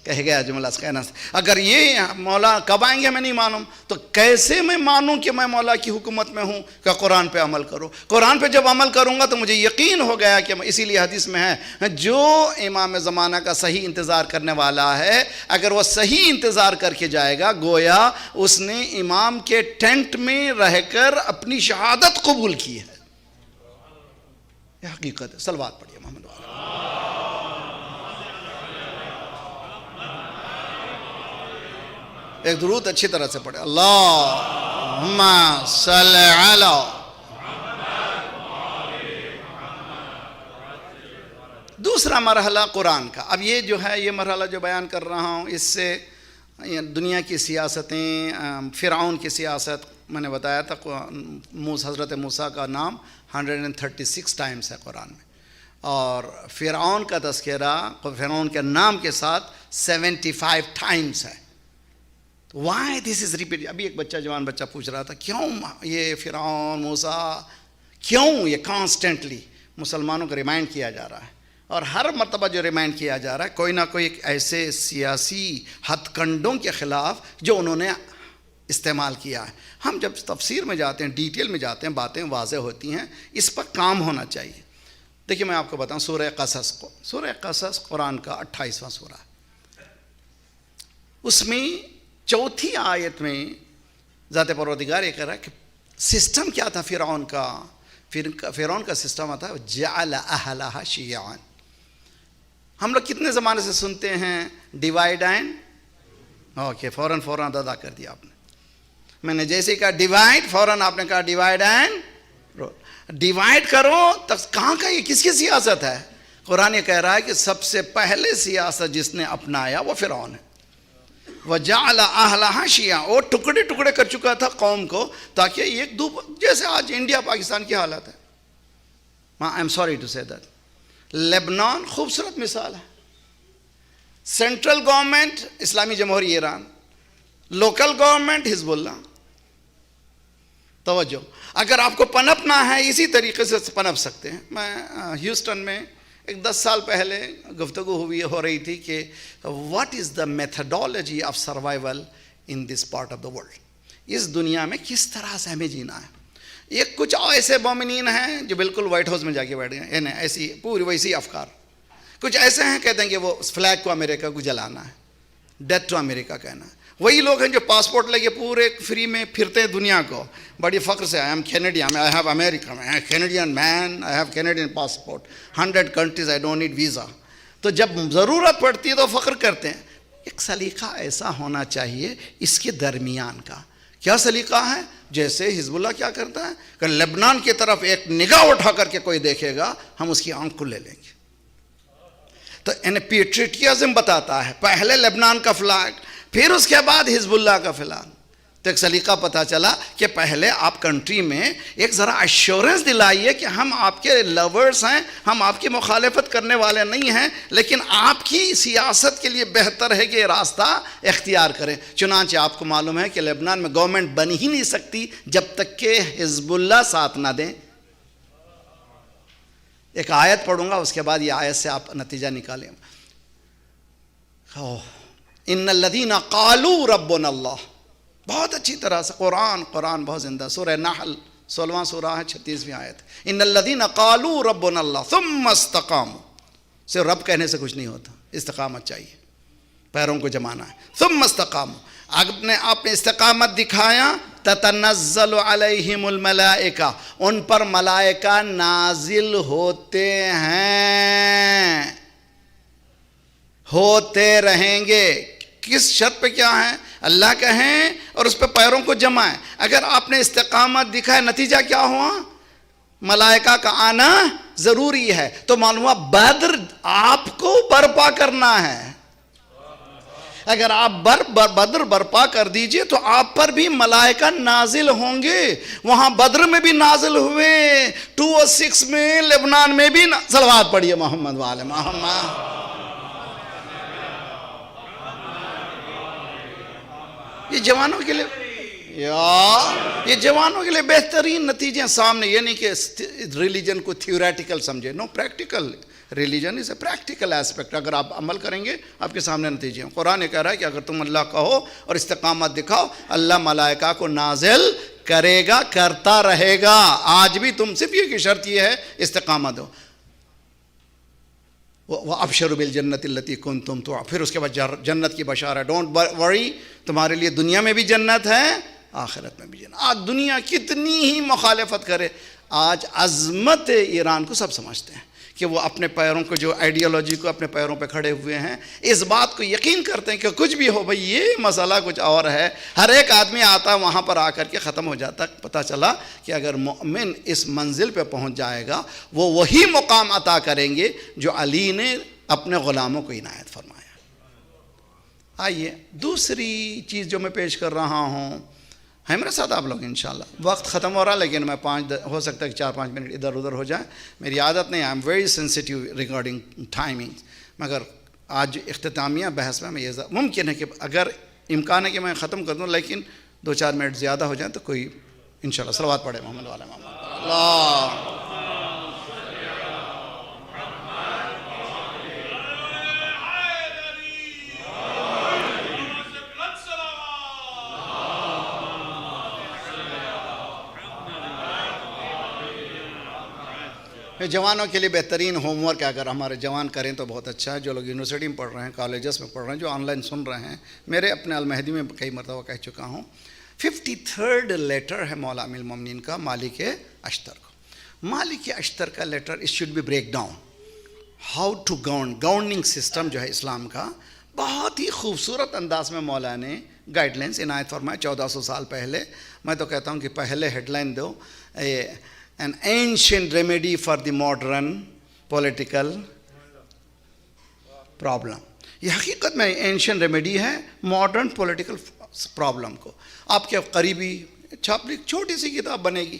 کہہ گیا جملہ کہنا سے اگر یہ مولا کب آئیں گے میں نہیں معلوم، تو کیسے میں مانوں کہ میں مولا کی حکومت میں ہوں کہ قرآن پہ عمل کرو؟ قرآن پہ جب عمل کروں گا تو مجھے یقین ہو گیا کہ اسی لیے حدیث میں ہے جو امام زمانہ کا صحیح انتظار کرنے والا ہے اگر وہ صحیح انتظار کر کے جائے گا گویا اس نے امام کے ٹینٹ میں رہ کر اپنی شہادت قبول کی ہے. یہ حقیقت ہے. صلوات پڑھیے محمد والا. ایک درود اچھی طرح سے پڑھے. اللہم صلی علی. دوسرا مرحلہ قرآن کا. اب یہ جو ہے یہ مرحلہ جو بیان کر رہا ہوں اس سے دنیا کی سیاستیں، فرعون کی سیاست میں نے بتایا تھا. حضرت موسیٰ کا نام 136 ٹائمز ہے قرآن میں، اور فرعون کا تذکرہ فرعون کے نام کے ساتھ 75 ٹائمز ہے. Why this is repeat. ابھی ایک بچہ جوان بچہ پوچھ رہا تھا کیوں یہ فرعون موسیٰ کیوں یہ کانسٹنٹلی مسلمانوں کو ریمائنڈ کیا جا رہا ہے. اور ہر مرتبہ جو ریمائنڈ کیا جا رہا ہے کوئی نہ کوئی ایک ایسے سیاسی ہتھ کنڈوں کے خلاف جو انہوں نے استعمال کیا ہے. ہم جب تفسیر میں جاتے ہیں، ڈیٹیل میں جاتے ہیں، باتیں واضح ہوتی ہیں، اس پر کام ہونا چاہیے. دیکھیے میں آپ کو بتاؤں سورہ قصص کو. سورہ قصص قرآن کا 28واں سورہ ہے. اس میں چوتھی آیت میں ذات پروردگار یہ کہہ رہا ہے کہ سسٹم کیا تھا فرعون کا. فرعون کا سسٹم تھا جعل اہلہا شیعان. ہم لوگ کتنے زمانے سے سنتے ہیں ڈیوائڈ اینڈ اوکے، فوراً ادا کر دیا آپ نے. میں نے جیسے کہا ڈیوائڈ فوراً آپ نے کہا ڈیوائڈ اینڈ رول. ڈیوائڈ کرو تب کہاں کا یہ کس کی سیاست ہے؟ قرآن یہ کہہ رہا ہے کہ سب سے پہلے سیاست جس نے اپنایا وہ فرعون ہے. وَجَعَلَ أَهْلَهَا شِيَعًا. وہ ٹکڑے ٹکڑے کر چکا تھا قوم کو تاکہ ایک دو جیسے آج انڈیا پاکستان کی حالت ہے. آئی ایم سوری ٹو سے دیٹ. لیبنان خوبصورت مثال ہے. سینٹرل گورنمنٹ اسلامی جمہوری ایران، لوکل گورنمنٹ حزب اللہ. توجہ، اگر آپ کو پنپنا ہے اسی طریقے سے پنپ سکتے ہیں. میں ہیوسٹن میں ایک 10 سال پہلے گفتگو ہو رہی تھی کہ what is the methodology of survival in this part of the world. اس دنیا میں کس طرح سے ہمیں جینا ہے. ایک کچھ ایسے مومنین ہیں جو بالکل وائٹ ہاؤس میں جا کے بیٹھ گئے، یعنی ایسی پوری ویسی افکار. کچھ ایسے ہیں کہتے ہیں کہ وہ فلیگ کو امریکہ کو جلانا ہے، ڈیتھ ٹو امریکہ کہنا ہے. وہی لوگ ہیں جو پاسپورٹ لے کے پورے فری میں پھرتے ہیں دنیا کو بڑی فخر سے. I am Canadian, I have America, میں Canadian man, I have Canadian passport, 100 countries, I don't need visa. تو جب ضرورت پڑتی ہے تو فخر کرتے ہیں. ایک سلیقہ ایسا ہونا چاہیے اس کے درمیان کا. کیا سلیقہ ہے؟ جیسے حزب اللہ کیا کرتا ہے کہ لبنان کی طرف ایک نگاہ اٹھا کر کے کوئی دیکھے گا ہم اس کی آنکھ کو لے لیں گے. تو پیٹریٹزم بتاتا ہے پہلے لبنان کا فلیگ، پھر اس کے بعد حزب اللہ کا فلیگ. تو ایک سلیقہ پتہ چلا کہ پہلے آپ کنٹری میں ایک ذرا ایشورنس دلائیے کہ ہم آپ کے لورز ہیں، ہم آپ کی مخالفت کرنے والے نہیں ہیں، لیکن آپ کی سیاست کے لیے بہتر ہے کہ یہ راستہ اختیار کریں. چنانچہ آپ کو معلوم ہے کہ لبنان میں گورنمنٹ بن ہی نہیں سکتی جب تک کہ حزب اللہ ساتھ نہ دیں. ایک آیت پڑھوں گا، اس کے بعد یہ آیت سے آپ نتیجہ نکالیں. ان الذین قالوا ربنا اللہ. بہت اچھی طرح سے قرآن بہت زندہ. سورہ نحل 16واں سورہ ہے 36ویں آیت. ان الذین قالوا ربنا اللہ ثم استقاموا. صرف رب کہنے سے کچھ نہیں ہوتا, استقامت چاہیے, پیروں کو جمانا ہے. ثم استقاموا, آپ نے استقامت دکھایا, تتنزل علیہم الملائکہ, ان پر ملائکہ نازل ہوتے ہیں, ہوتے رہیں گے. کس شرط پہ؟ کیا ہے؟ اللہ کہیں اور اس پہ پیروں کو جمائیں. اگر آپ نے استقامت دکھایا, نتیجہ کیا ہوا؟ ملائکہ کا آنا ضروری ہے. تو معلوم ہوا بدر آپ کو برپا کرنا ہے. اگر آپ بدر برپا کر دیجئے تو آپ پر بھی ملائکہ نازل ہوں گے. وہاں بدر میں بھی نازل ہوئے, 206 میں لبنان میں بھی. صلوات پڑھیے محمد والے محمد. یہ جوانوں کے لیے یہ جوانوں کے لیے بہترین نتیجے سامنے. یہ نہیں کہ ریلیجن کو تھیوریٹیکل سمجھے, no, practical. Religion is a practical aspect. اگر آپ عمل کریں گے آپ کے سامنے نتیجے ہیں. قرآن یہ کہہ رہا ہے کہ اگر تم اللہ کہو اور استقامت دکھاؤ, اللہ ملائکہ کو نازل کرے گا, کرتا رہے گا. آج بھی تم صرف یہ کی شرط یہ ہے استقامت ہو. وَأَبْشِرُوا بِالْجَنَّةِ الَّتِي كُنْتُمْ تُوعَدُونَ. پھر اس کے بعد جنت کی بشارت. ڈونٹ وری, تمہارے لیے دنیا میں بھی جنت ہے, آخرت میں بھی جنت. آج دنیا کتنی ہی مخالفت کرے, آج عظمت ایران کو سب سمجھتے ہیں کہ وہ اپنے پیروں کو, جو آئیڈیالوجی کو اپنے پیروں پہ کھڑے ہوئے ہیں, اس بات کو یقین کرتے ہیں کہ کچھ بھی ہو بھئی یہ مسئلہ کچھ اور ہے. ہر ایک آدمی آتا وہاں پر آ کر کے ختم ہو جاتا. پتہ چلا کہ اگر مومن اس منزل پہ پہنچ جائے گا, وہ وہی مقام عطا کریں گے جو علی نے اپنے غلاموں کو عنایت فرمایا. آئیے دوسری چیز جو میں پیش کر رہا ہوں, ہے میرے ساتھ آپ لوگ انشاءاللہ. وقت ختم ہو رہا ہے لیکن میں ہو سکتا ہے کہ 4-5 منٹ ادھر ادھر ہو جائیں. میری عادت نہیں, I am very sensitive regarding timing. مگر آج اختتامیہ بحث میں یہ ممکن ہے کہ اگر امکان ہے کہ میں ختم کر دوں, لیکن 2-4 منٹ زیادہ ہو جائیں تو کوئی انشاءاللہ. صلوات پڑھے محمد والا محمد. اللہ جوانوں کے لیے بہترین ہوم ورک اگر ہمارے جوان کریں تو بہت اچھا ہے. جو لوگ یونیورسٹی میں پڑھ رہے ہیں, کالجز میں پڑھ رہے ہیں, جو آن لائن سن رہے ہیں, میرے اپنے المہدی میں کئی مرتبہ کہہ چکا ہوں, 53rd لیٹر ہے مولا امیر المومنین کا مالک اشتر کو. مالک اشتر کا لیٹر اس should be break down. How to governing system جو ہے اسلام کا, بہت ہی خوبصورت انداز میں مولا نے گائیڈ لائنس عنایت فرمائے 1400 سال پہلے. میں تو کہتا ہوں کہ پہلے ہیڈ لائن دو, an ancient remedy for the modern political problem. یہ حقیقت میں ancient remedy ہے modern political problem کو. آپ کے قریبی چھوٹی سی کتاب بنے گی,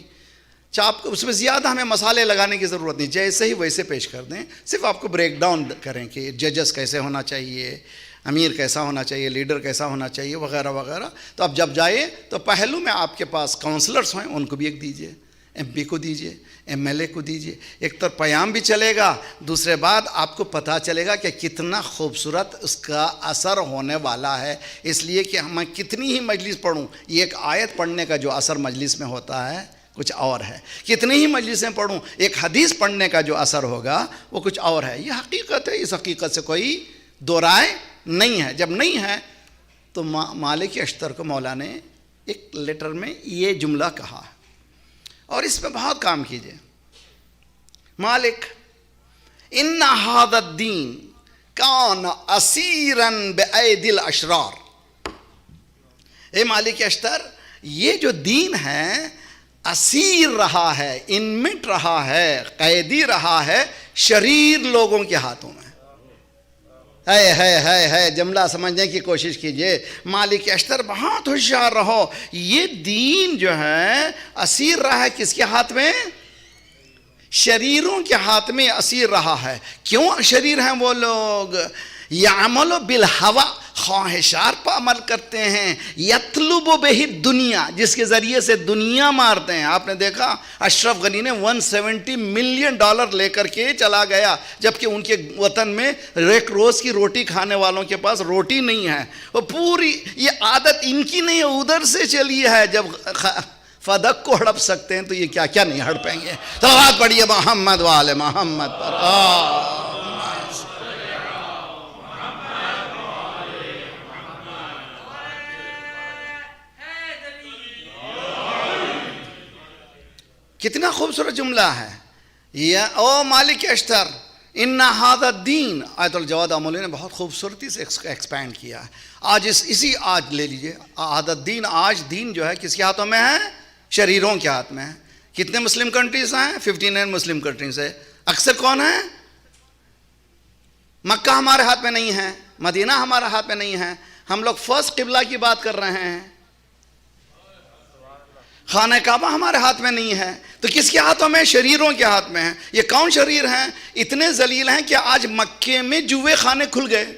چاپ اس میں زیادہ ہمیں مسالے لگانے کی ضرورت نہیں, جیسے ہی ویسے پیش کر دیں. صرف آپ کو بریک ڈاؤن کریں کہ ججز کیسے ہونا چاہیے, امیر کیسا ہونا چاہیے, لیڈر کیسا ہونا چاہیے, وغیرہ وغیرہ. تو اب جب جائیں تو پہلو میں آپ کے پاس کاؤنسلرس ہیں, ان کو بھی ایک دیجئے, ایم پی کو دیجئے, ایم ایل اے کو دیجئے. ایک تو پیام بھی چلے گا, دوسرے بات آپ کو پتہ چلے گا کہ کتنا خوبصورت اس کا اثر ہونے والا ہے. اس لیے کہ میں کتنی ہی مجلس پڑھوں, یہ ایک آیت پڑھنے کا جو اثر مجلس میں ہوتا ہے کچھ اور ہے. کتنی ہی مجلسیں پڑھوں, ایک حدیث پڑھنے کا جو اثر ہوگا وہ کچھ اور ہے. یہ حقیقت ہے, اس حقیقت سے کوئی دو رائے نہیں ہے. جب نہیں ہے تو مالک اشتر کو مولا نے ایک لیٹر میں یہ جملہ کہا ہے, اور اس میں بہت کام کیجئے. مالک ان ھذا الدین کان اسیرا بأیدی الاشرار. اے مالک اشتر, یہ جو دین ہے اسیر رہا ہے, انمٹ رہا ہے, قیدی رہا ہے شریر لوگوں کے ہاتھوں میں. ہے جملہ سمجھنے کی کوشش کیجئے. مالک اشتر بہت ہوشیار رہو, یہ دین جو ہے اسیر رہا ہے کس کے ہاتھ میں؟ شریروں کے ہاتھ میں اسیر رہا ہے. کیوں شریر ہیں وہ لوگ؟ یعمل بالہوا, خواہشات پر عمل کرتے ہیں. یطلب بہ دنیا, جس کے ذریعے سے دنیا مارتے ہیں. آپ نے دیکھا اشرف غنی نے $170 ملین لے کر کے چلا گیا, جبکہ ان کے وطن میں ایک روز کی روٹی کھانے والوں کے پاس روٹی نہیں ہے. وہ پوری یہ عادت ان کی نہیں, ادھر سے چلی ہے. جب فدق کو ہڑپ سکتے ہیں تو یہ کیا کیا نہیں ہڑپیں گے. صلوات پڑھیے محمد وآل محمد پر. کتنا خوبصورت جملہ ہے. یا او مالک اشتر ان ھذا الدین. آیت الجواد مولوی نے بہت خوبصورتی سے ایکسپینڈ کیا ہے. آج آج لے لیجئے ھذا الدین. آج دین جو ہے کس کے ہاتھوں میں ہے؟ شریروں کے ہاتھ میں ہے. کتنے مسلم کنٹریز ہیں؟ 59 مسلم کنٹریز ہے. اکثر کون ہیں؟ مکہ ہمارے ہاتھ میں نہیں ہے, مدینہ ہمارے ہاتھ میں نہیں ہے. ہم لوگ فرسٹ قبلہ کی بات کر رہے ہیں. خانہ کعبہ ہمارے ہاتھ میں نہیں ہے. تو کس کے ہاتھوں میں؟ شریروں کے ہاتھ میں ہے. یہ کون شریر ہیں؟ اتنے ذلیل ہیں کہ آج مکے میں جوئے خانے کھل گئے.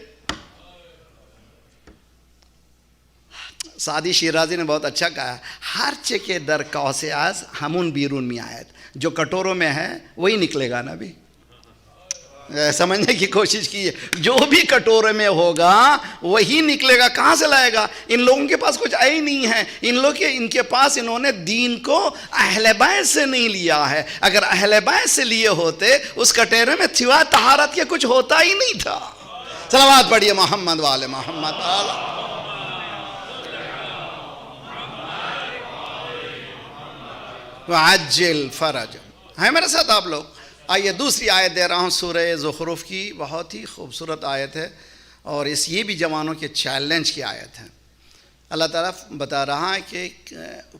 سعدی شیرازی نے بہت اچھا کہا, ہر چکے در قوس آز ہمون بیرون میں آیت. جو کٹوروں میں ہے وہی نکلے گا نا. بھی سمجھنے کی کوشش کیجیے, جو بھی کٹورے میں ہوگا وہی نکلے گا. کہاں سے لائے گا؟ ان لوگوں کے پاس کچھ آئی نہیں ہے. ان کے پاس انہوں نے دین کو اہل بیت سے نہیں لیا ہے. اگر اہل بیت سے لیے ہوتے اس کٹورے میں سوائے طہارت کے کچھ ہوتا ہی نہیں تھا. صلوات پڑھیے محمد والے محمد. وعجل فرج. ہے میرے ساتھ آپ لوگ؟ آئیے دوسری آیت دے رہا ہوں سورہ زخرف کی. بہت ہی خوبصورت آیت ہے اور یہ بھی جوانوں کے چیلنج کی آیت ہے. اللہ تعالیٰ بتا رہا ہے کہ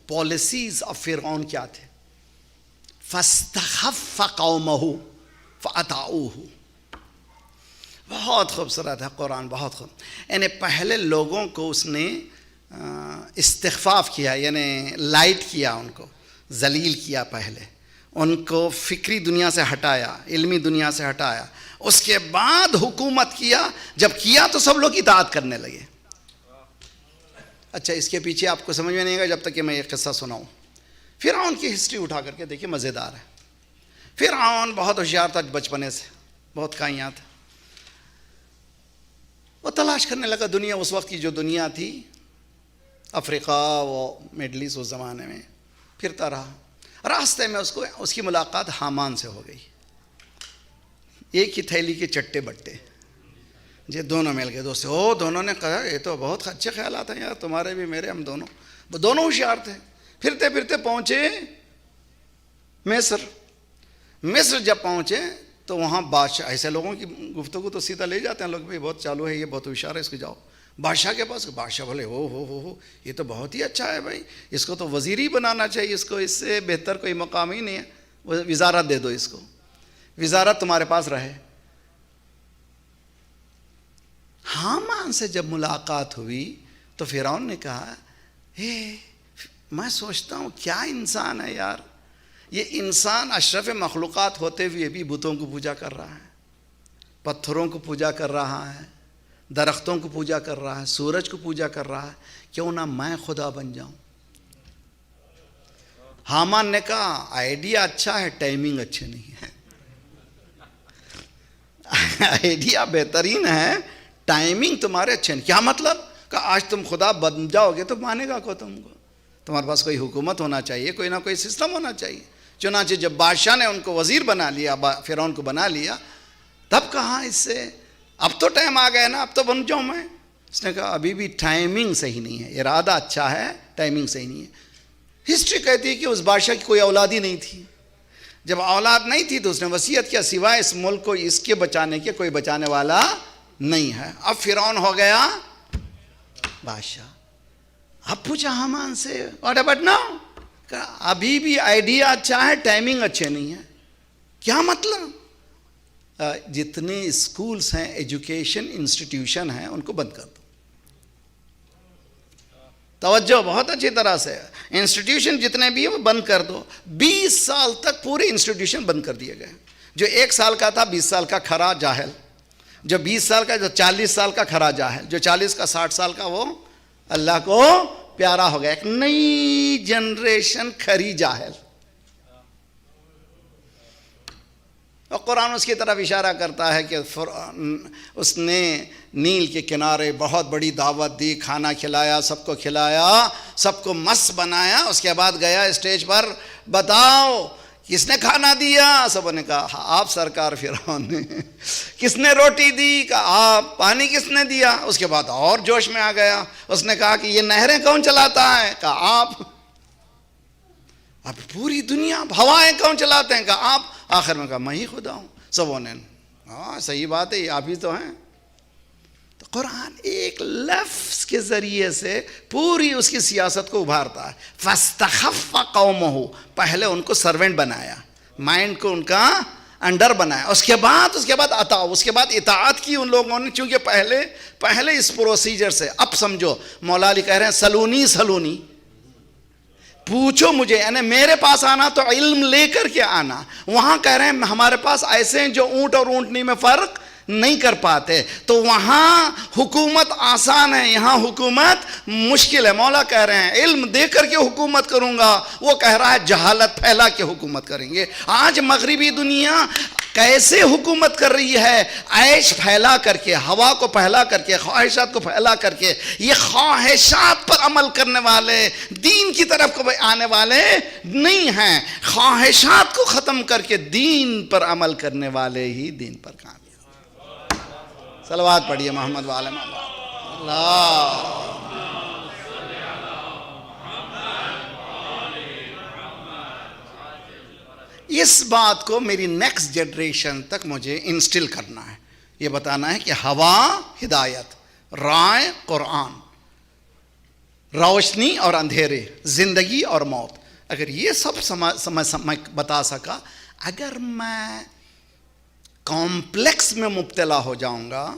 پالیسیز آف فرعون کیا تھے. فاستخف قومہ فاطاعوہ. بہت خوبصورت ہے قرآن, بہت خوب. یعنی پہلے لوگوں کو اس نے استخفاف کیا, یعنی لائٹ کیا, ان کو ذلیل کیا. پہلے ان کو فکری دنیا سے ہٹایا, علمی دنیا سے ہٹایا. اس کے بعد حکومت کیا. جب کیا تو سب لوگ اطاعت کرنے لگے. اچھا, اس کے پیچھے آپ کو سمجھ میں نہیں آئے گا جب تک کہ میں یہ قصہ سناؤں. فرعون کی ہسٹری اٹھا کر کے دیکھیے, مزیدار ہے. فرعون بہت ہوشیار تھا بچپنے سے, بہت کائنات تھا. وہ تلاش کرنے لگا دنیا. اس وقت کی جو دنیا تھی افریقہ و مڈل ایسٹ اس زمانے میں, پھرتا رہا. راستے میں اس کی ملاقات حامان سے ہو گئی. ایک ہی تھیلی کے چٹے بٹے, یہ دونوں مل گئے دوست. دونوں نے کہا یہ تو بہت اچھے خیالات ہیں یار تمہارے بھی میرے, ہم دونوں ہوشیار تھے. پھرتے پھرتے پہنچے مصر. مصر جب پہنچے تو وہاں بادشاہ, ایسے لوگوں کی گفتگو تو سیدھا لے جاتے ہیں لوگ, بھی بہت چالو ہے, یہ بہت ہوشیار ہے, اس کو جاؤ بادشاہ کے پاس. بادشاہ بولے ہو یہ تو بہت ہی اچھا ہے بھائی, اس کو تو وزیر ہی بنانا چاہیے, اس کو اس سے بہتر کوئی مقام ہی نہیں ہے, وزارت دے دو اس کو, وزارت تمہارے پاس رہے. حامان سے جب ملاقات ہوئی تو فرعون نے کہا میں سوچتا ہوں کیا انسان ہے یار, یہ انسان اشرف مخلوقات ہوتے ہوئے بھی بتوں کو پوجا کر رہا ہے, پتھروں کو پوجا کر رہا ہے, درختوں کو پوجا کر رہا ہے, سورج کو پوجا کر رہا ہے. کیوں نہ میں خدا بن جاؤں. حامان نے کہا آئیڈیا اچھا ہے, ٹائمنگ اچھے نہیں ہے. آئیڈیا بہترین ہے, ٹائمنگ تمہارے اچھے نہیں. کیا مطلب؟ کہ آج تم خدا بن جاؤ گے تو مانے گا کو تم کو. تمہارے پاس کوئی حکومت ہونا چاہیے, کوئی نہ کوئی سسٹم ہونا چاہیے. چنانچہ جب بادشاہ نے ان کو وزیر بنا لیا, فرعون کو بنا لیا, تب کہا اس سے اب تو ٹائم آ گیا نا, اب تو بن جاؤں میں. اس نے کہا ابھی بھی ٹائمنگ صحیح نہیں ہے, ارادہ اچھا ہے, ٹائمنگ صحیح نہیں ہے. ہسٹری کہتی ہے کہ اس بادشاہ کی کوئی اولاد ہی نہیں تھی. جب اولاد نہیں تھی تو اس نے وصیت کیا سوائے اس ملک کو اس کے بچانے کے کوئی بچانے والا نہیں ہے. اب فرعون ہو گیا بادشاہ. اب پوچھا حامان سے واٹ اباؤٹ ناؤ, ابھی بھی آئیڈیا اچھا ہے, ٹائمنگ اچھے نہیں ہے. کیا مطلب؟ جتنے اسکولز ہیں, ایجوکیشن انسٹیٹیوشن ہیں, ان کو بند کر دو. توجہ بہت اچھی طرح سے, انسٹیٹیوشن جتنے بھی ہیں وہ بند کر دو. 20 سال تک پورے انسٹیٹیوشن بند کر دیے گئے. جو 1 سال کا تھا 20 سال کا کھرا جاہل, جو 20 سال کا, جو 40 سال کا کھرا جاہل, جو 40 کا 60 سال کا وہ اللہ کو پیارا ہو گیا. ایک نئی جنریشن کھری جاہل. اور قرآن اس کی طرف اشارہ کرتا ہے کہ اس نے نیل کے کنارے بہت بڑی دعوت دی، کھانا کھلایا، سب کو کھلایا، سب کو مست بنایا، اس کے بعد گیا اسٹیج پر، بتاؤ کس نے کھانا دیا؟ سب نے کہا آپ سرکار فرعون نے۔ کس نے روٹی دی؟ کہا آپ۔ پانی کس نے دیا؟ اس کے بعد اور جوش میں آ گیا، اس نے کہا کہ یہ نہریں کون چلاتا ہے؟ کہا آپ۔ اب پوری دنیا ہوائیں کون چلاتے ہیں؟ کہا آپ۔ آخر میں کہا میں ہی خدا ہوں۔ سبوں نے ہاں صحیح بات ہے، یہ آپ ہی تو ہیں۔ تو قرآن ایک لفظ کے ذریعے سے پوری اس کی سیاست کو ابھارتا ہے۔ فَاسْتَخَفَّ قَوْمَهُ، پہلے ان کو سرونٹ بنایا، مائنڈ کو ان کا انڈر بنایا، اس کے بعد اس کے بعد اطاعت کی ان لوگوں نے، چونکہ پہلے اس پروسیجر سے۔ اب سمجھو مولا علی کہہ رہے ہیں سلونی پوچھو مجھے، یعنی میرے پاس آنا تو علم لے کر کے آنا۔ وہاں کہہ رہے ہیں ہمارے پاس ایسے ہیں جو اونٹ اور اونٹنی میں فرق نہیں کر پاتے، تو وہاں حکومت آسان ہے، یہاں حکومت مشکل ہے۔ مولا کہہ رہے ہیں علم دے کر کے حکومت کروں گا، وہ کہہ رہا ہے جہالت پھیلا کے حکومت کریں گے۔ آج مغربی دنیا کیسے حکومت کر رہی ہے؟ عیش پھیلا کر کے، ہوا کو پھیلا کر کے، خواہشات کو پھیلا کر کے۔ یہ خواہشات پر عمل کرنے والے دین کی طرف کبھی آنے والے نہیں ہیں، خواہشات کو ختم کر کے دین پر عمل کرنے والے ہی دین پر کامیاب۔ صلوات پڑھیے محمد وعلی محمد۔ اللہ اس بات کو میری نیکسٹ جنریشن تک مجھے انسٹل کرنا ہے، یہ بتانا ہے کہ ہوا ہدایت، رائے قرآن، روشنی اور اندھیرے، زندگی اور موت، اگر یہ سب بتا سکا، اگر میں کمپلیکس میں مبتلا ہو جاؤں گا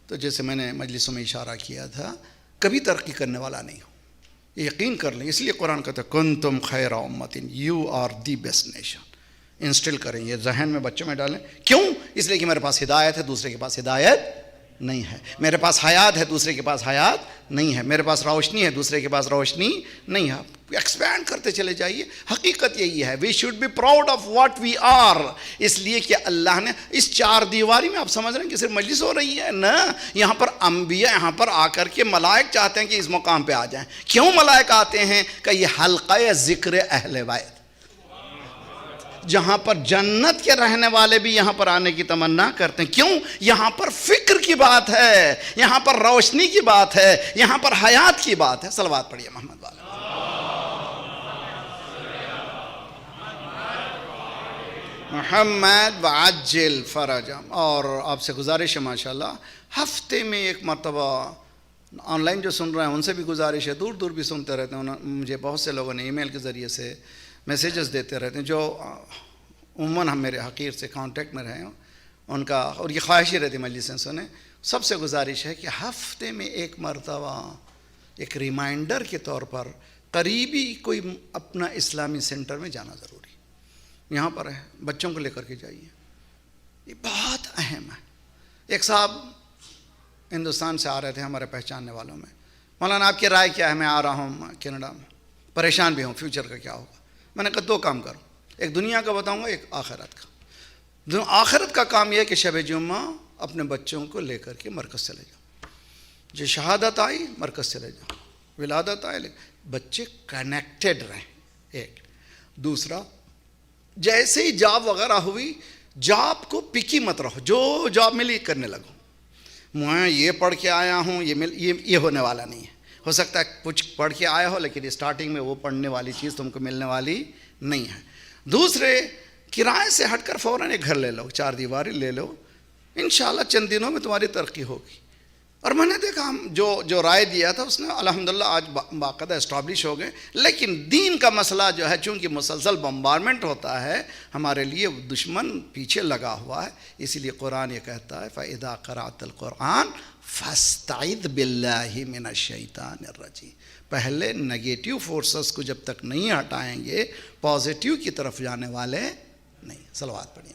تو جیسے میں نے مجلسوں میں اشارہ کیا تھا، کبھی ترقی کرنے والا نہیں ہوں، یقین کر لیں۔ اس لیے قرآن کہتا ہے کنتم خیر امت، you are the best nation. Install کریں، یہ ذہن میں بچوں میں ڈالیں۔ کیوں؟ اس لیے کہ میرے پاس ہدایت ہے، دوسرے کے پاس ہدایت نہیں ہے۔ میرے پاس حیات ہے، دوسرے کے پاس حیات نہیں ہے۔ میرے پاس روشنی ہے، دوسرے کے پاس روشنی نہیں ہے۔ ایکسپینڈ کرتے چلے جائیے۔ حقیقت یہی ہے، we should be proud of what we are, اس لیے کہ اللہ نے اس چار دیواری میں، آپ سمجھ رہے ہیں کہ صرف مجلس ہو رہی ہے نا، یہاں پر انبیاء یہاں پر آ کر کے، ملائک چاہتے ہیں کہ اس مقام پہ آ جائیں۔ کیوں ملائک آتے ہیں؟ کہ یہ حلقہ ذکر اہل بیت، جہاں پر جنت کے رہنے والے بھی یہاں پر آنے کی تمنا کرتے ہیں۔ کیوں؟ یہاں پر فکر کی بات ہے، یہاں پر روشنی کی بات ہے، یہاں پر حیات کی بات ہے۔ صلوات پڑھیے محمد والا۔ محمد وعجل فرجم۔ اور آپ سے گزارش ہے ماشاءاللہ، ہفتے میں ایک مرتبہ آن لائن جو سن رہے ہیں ان سے بھی گزارش ہے، دور دور بھی سنتے رہتے ہیں، مجھے بہت سے لوگوں نے ای میل کے ذریعے سے میسیجز دیتے رہتے ہیں، جو عموماً ہم میرے حقیر سے کانٹیکٹ میں رہے ہیں ان کا، اور یہ خواہش ہی رہتی مجلسیں سنیں۔ سب سے گزارش ہے کہ ہفتے میں ایک مرتبہ ایک ریمائنڈر کے طور پر قریبی کوئی اپنا اسلامی سینٹر میں جانا ضروری، یہاں پر ہے، بچوں کو لے کر کے جائیے، یہ بہت اہم ہے۔ ایک صاحب ہندوستان سے آ رہے تھے ہمارے پہچاننے والوں میں، مولانا آپ کی رائے کیا ہے؟ میں آ رہا ہوں کینیڈا میں، پریشان بھی ہوں، فیوچر کا کیا ہوگا؟ میں نے کہا دو کام کرو، ایک دنیا کا بتاؤں گا، ایک آخرت کا۔ آخرت کا کام یہ ہے کہ شب جمعہ اپنے بچوں کو لے کر کے مرکز چلے جاؤ، جو شہادت آئی مرکز چلے جاؤ، ولادت آئی، بچے کنیکٹڈ رہیں۔ ایک دوسرا، جیسے ہی جاب وغیرہ ہوئی، جاب کو پکی مت رہو، جو جاب ملی کرنے لگو۔ میں یہ پڑھ کے آیا ہوں، یہ ہونے والا نہیں ہے۔ ہو سکتا ہے کچھ پڑھ کے آیا ہو لیکن اسٹارٹنگ میں وہ پڑھنے والی چیز تم کو ملنے والی نہیں ہے۔ دوسرے، کرائے سے ہٹ کر فوراً ایک گھر لے لو، چار دیواری لے لو، انشاءاللہ چند دنوں میں تمہاری ترقی ہوگی۔ اور میں نے دیکھا ہم جو رائے دیا تھا اس نے الحمدللہ آج باقاعدہ اسٹیبلش ہو گئے، لیکن دین کا مسئلہ جو ہے چونکہ مسلسل بمبارمنٹ ہوتا ہے، ہمارے لیے دشمن پیچھے لگا ہوا ہے، اسی لیے قرآن یہ کہتا ہے فَإِذَا قَرَأْتَ الْقُرْآنَ فَاسْتَعِذْ بِاللَّهِ مِنَ الشَّيْطَانِ الرَّجِيمِ۔ پہلے نگیٹیو فورسز کو جب تک نہیں ہٹائیں گے، پازیٹیو کی طرف جانے والے نہیں۔ صلوات پڑھیے۔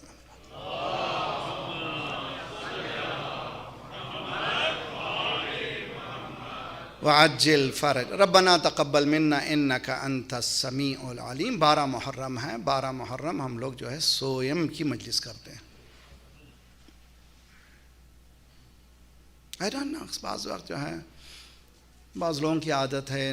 وعجل فرج ربنا تقبل منا انک انت السمیع العلیم۔ 12 محرم ہے، 12 محرم ہم لوگ جو ہے سویم کی مجلس کرتے ہیں۔ بعض وقت جو ہے بعض لوگوں کی عادت ہے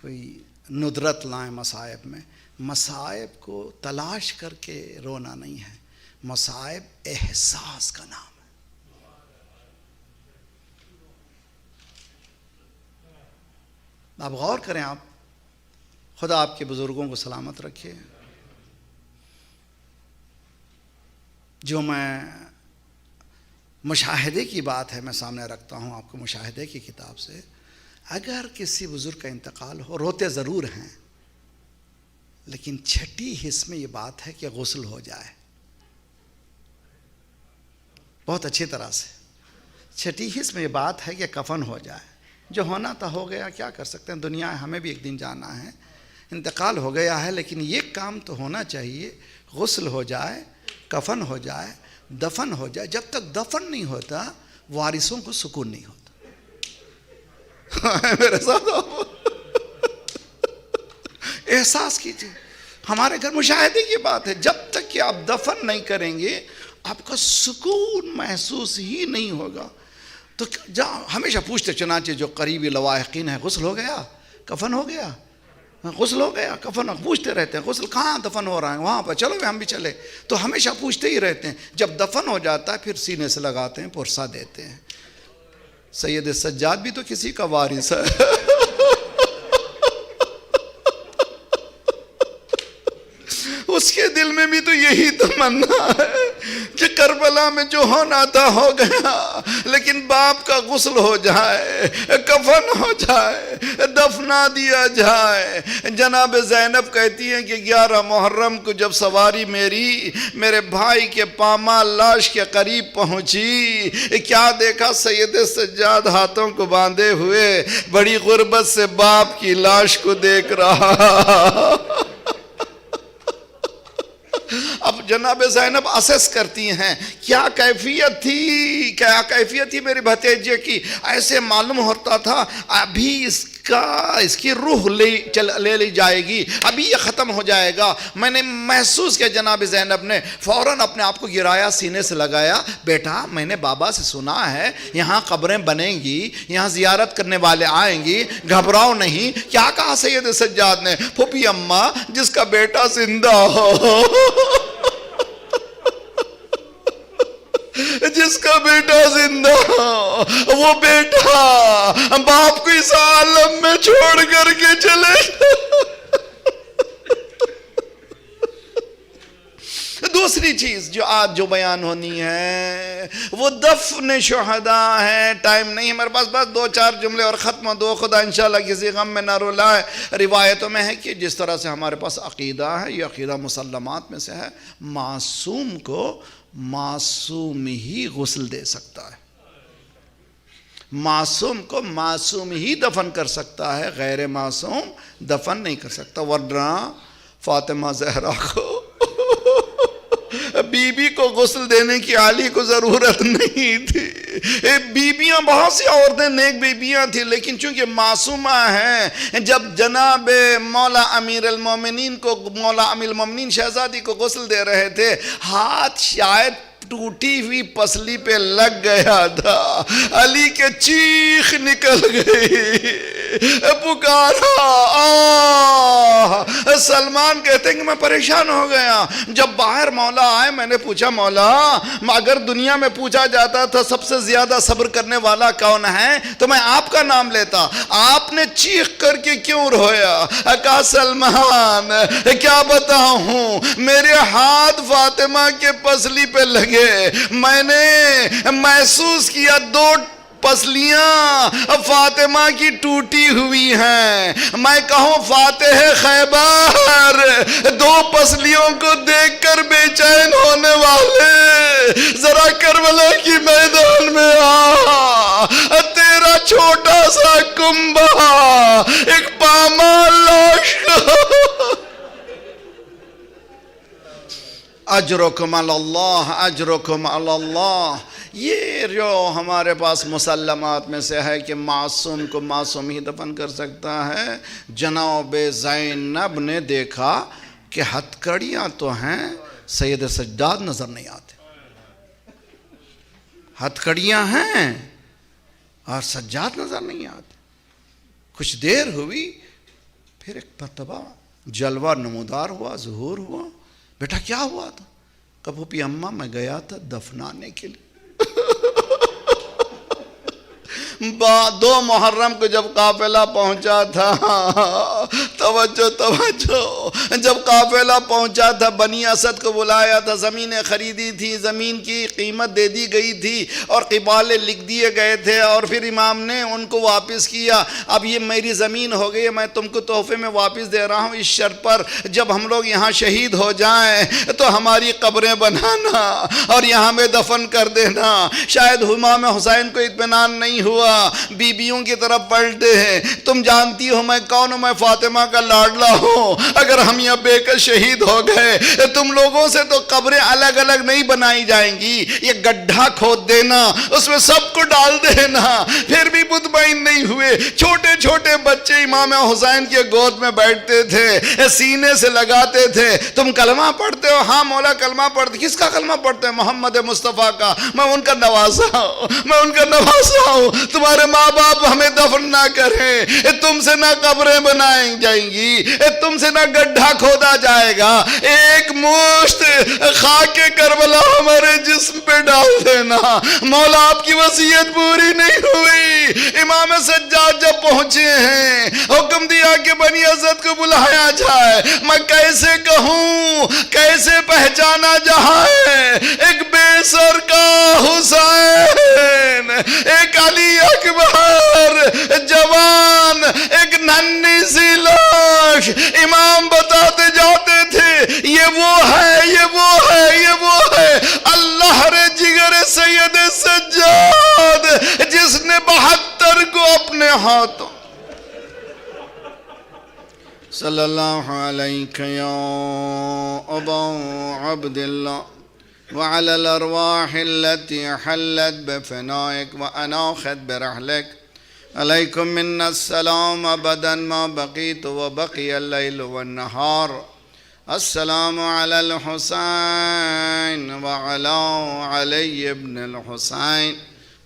کوئی ندرت لائیں مصائب میں. مصائب کو تلاش کر کے رونا نہیں ہے، مصائب احساس کا نام ہے. آپ غور کریں، آپ خدا آپ کے بزرگوں کو سلامت رکھے. جو میں مشاہدے کی بات ہے میں سامنے رکھتا ہوں آپ کو مشاہدے کی کتاب سے. اگر کسی بزرگ کا انتقال ہو، روتے ضرور ہیں، لیکن چھٹی حص میں یہ بات ہے کہ غسل ہو جائے بہت اچھی طرح سے. چھٹی حص میں یہ بات ہے کہ کفن ہو جائے. جو ہونا تھا ہو گیا، کیا کر سکتے ہیں، دنیا ہے، ہمیں بھی ایک دن جانا ہے. انتقال ہو گیا ہے، لیکن یہ کام تو ہونا چاہیے، غسل ہو جائے، کفن ہو جائے، دفن ہو جائے. جب تک دفن نہیں ہوتا وارثوں کو سکون نہیں ہوتا. میرے ساتھ احساس کیجیے، ہمارے گھر مشاہدے کی بات ہے. جب تک کہ آپ دفن نہیں کریں گے آپ کا سکون محسوس ہی نہیں ہوگا. تو ہمیشہ پوچھتے، چنانچہ جو قریبی لواحقین ہیں، غسل ہو گیا، کفن ہو گیا، غسل ہو گیا، کفن، پوچھتے رہتے ہیں. غسل کہاں دفن ہو رہا ہے؟ وہاں پر، چلو ہم بھی چلے. تو ہمیشہ پوچھتے ہی رہتے ہیں. جب دفن ہو جاتا ہے پھر سینے سے لگاتے ہیں، پرسا دیتے ہیں. سید سجاد بھی تو کسی کا وارث ہے. اس کے دل میں بھی تو یہی تمنا ہے کہ کربلا میں جو ہونا تھا ہو گیا، لیکن باپ کا غسل ہو جائے، کفن ہو جائے، دفنا دیا جائے. جناب زینب کہتی ہیں کہ 11 محرم کو جب سواری میرے بھائی کے پامال لاش کے قریب پہنچی، کیا دیکھا؟ سید سجاد ہاتھوں کو باندھے ہوئے بڑی غربت سے باپ کی لاش کو دیکھ رہا. اب جناب زینب اسیس کرتی ہیں کیا کیفیت تھی میرے بھتیجے کی. ایسے معلوم ہوتا تھا ابھی اس کی روح لے لی جائے گی، ابھی یہ ختم ہو جائے گا. میں نے محسوس کیا. جناب زینب نے فوراً اپنے آپ کو گرایا، سینے سے لگایا. بیٹا، میں نے بابا سے سنا ہے یہاں قبریں بنیں گی، یہاں زیارت کرنے والے آئیں گی، گھبراؤ نہیں. کیا کہا سید سجاد نے؟ پھوپھی اماں، جس کا بیٹا زندہ ہو، جس کا بیٹا زندہ ہو، وہ بیٹا باپ کو اس عالم میں چھوڑ کر کے چلے. دوسری چیز جو آج بیان ہونی ہے وہ دفن شہداء ہے. ٹائم نہیں ہمارے پاس، بس 2-4 جملے اور ختم ہو دو. خدا انشاءاللہ کسی غم میں نہ رلائے. روایتوں میں ہے کہ جس طرح سے ہمارے پاس عقیدہ ہے، یہ عقیدہ مسلمات میں سے ہے، معصوم کو معصوم ہی غسل دے سکتا ہے، معصوم کو معصوم ہی دفن کر سکتا ہے، غیر معصوم دفن نہیں کر سکتا. ورنہ فاطمہ زہرا کو بی بی کو غسل دینے کی علی کو ضرورت نہیں تھی. بیبیاں بہت سی عورتیں نیک بیبیاں تھیں، لیکن چونکہ معصومہ ہیں، جب جناب مولا امیر المومنین شہزادی کو غسل دے رہے تھے، ہاتھ شاید ٹوٹی ہوئی پسلی پہ لگ گیا تھا. علی کے چیخ نکل گئی، پکارا آہ. سلمان کہتے ہیں کہ میں پریشان ہو گیا. جب باہر مولا آئے میں نے پوچھا، مولا اگر دنیا میں پوچھا جاتا تھا سب سے زیادہ صبر کرنے والا کون ہے تو میں آپ کا نام لیتا. آپ نے چیخ کر کے کیوں رویا؟ کہا سلمان کیا بتاؤں، میرے ہاتھ فاطمہ کے پسلی پہ لگے، میں نے محسوس کیا 2 پسلیاں فاطمہ کی ٹوٹی ہوئی ہیں. میں کہوں فاتح خیبر 2 پسلیوں کو دیکھ کر بے چین ہونے والے، ذرا کربلا کی میدان میں آ. تیرا چھوٹا سا کنبہ ایک پامال لاش کا. اجرکم علی اللہ، اجرکم علی اللہ. یہ جو ہمارے پاس مسلمات میں سے ہے کہ معصوم کو معصوم ہی دفن کر سکتا ہے. جناب زینب نے دیکھا کہ ہتھکڑیاں تو ہیں، سید سجاد نظر نہیں آتے. ہتھکڑیاں ہیں اور سجاد نظر نہیں آتے. کچھ دیر ہوئی پھر ایک مرتبہ جلوہ نمودار ہوا, ظہور ہوا. بیٹا کیا ہوا تھا؟ کہ پھوپھی اماں میں گیا تھا دفنانے کے لیے. 2 محرم کو جب قافلہ پہنچا تھا, توجہ توجہ, جب قافلہ پہنچا تھا بنی اسد کو بلایا تھا, زمینیں خریدی تھی, زمین کی قیمت دے دی گئی تھی اور قبالے لکھ دیے گئے تھے, اور پھر امام نے ان کو واپس کیا. اب یہ میری زمین ہو گئی, میں تم کو تحفے میں واپس دے رہا ہوں اس شرط پر جب ہم لوگ یہاں شہید ہو جائیں تو ہماری قبریں بنانا اور یہاں میں دفن کر دینا. شاید امام حسین کو اطمینان نہیں ہوا, بیبیوں کی طرف پلٹے ہیں. تم جانتی ہو میں کون ہوں, میں فاطمہ کا لاڈلا ہوں. اگر ہم یہ بے کر شہید ہو گئے تم لوگوں سے تو قبریں الگ الگ نہیں بنائی جائیں گی, یہ گڈھا کھود دینا, اس میں سب کو ڈال دینا. پھر بھی مطمئن نہیں ہوئے. چھوٹے چھوٹے بچے امام حسین کے گود میں بیٹھتے تھے, سینے سے لگاتے تھے. تم کلمہ پڑھتے ہو؟ ہاں مولا کلمہ پڑھتے. کس کا کلمہ پڑھتے ہیں؟ محمد مصطفیٰ کا. میں ان کا نواسا ہوں, میں ان کا نواسا ہوں. تمہارے ماں باپ ہمیں دفن نہ کریں, تم سے نہ قبریں بنائیں جائیں گی, تم سے نہ گڈھا کھودا جائے گا. ایک مشت خاک کربلا ہمارے جسم پہ ڈال دینا. مولا آپ کی وصیت پوری نہیں ہوئی. امام سجاد جب پہنچے ہیں حکم دیا کہ بنی اسد کو بلایا جائے. میں کیسے کہوں, کیسے پہچانا جائے؟ ایک بے سر کا حسین, ایک علی اکبر جوان, ایک ننھی سی لاش. امام بتاتے جاتے تھے یہ وہ ہے, یہ وہ ہے, یہ وہ ہے. اللہ رے جگر سید سجاد جس نے 72 کو اپنے ہاتھوں. صلی اللہ علیہ یا ابا عبداللہ وعلى الأرواح التي حلت بفنائك وأناخت برحلك عليكم منا السلام أبدا ما بقيت وبقي الليل والنهار. السلام على الحسين وعلى علي بن الحسين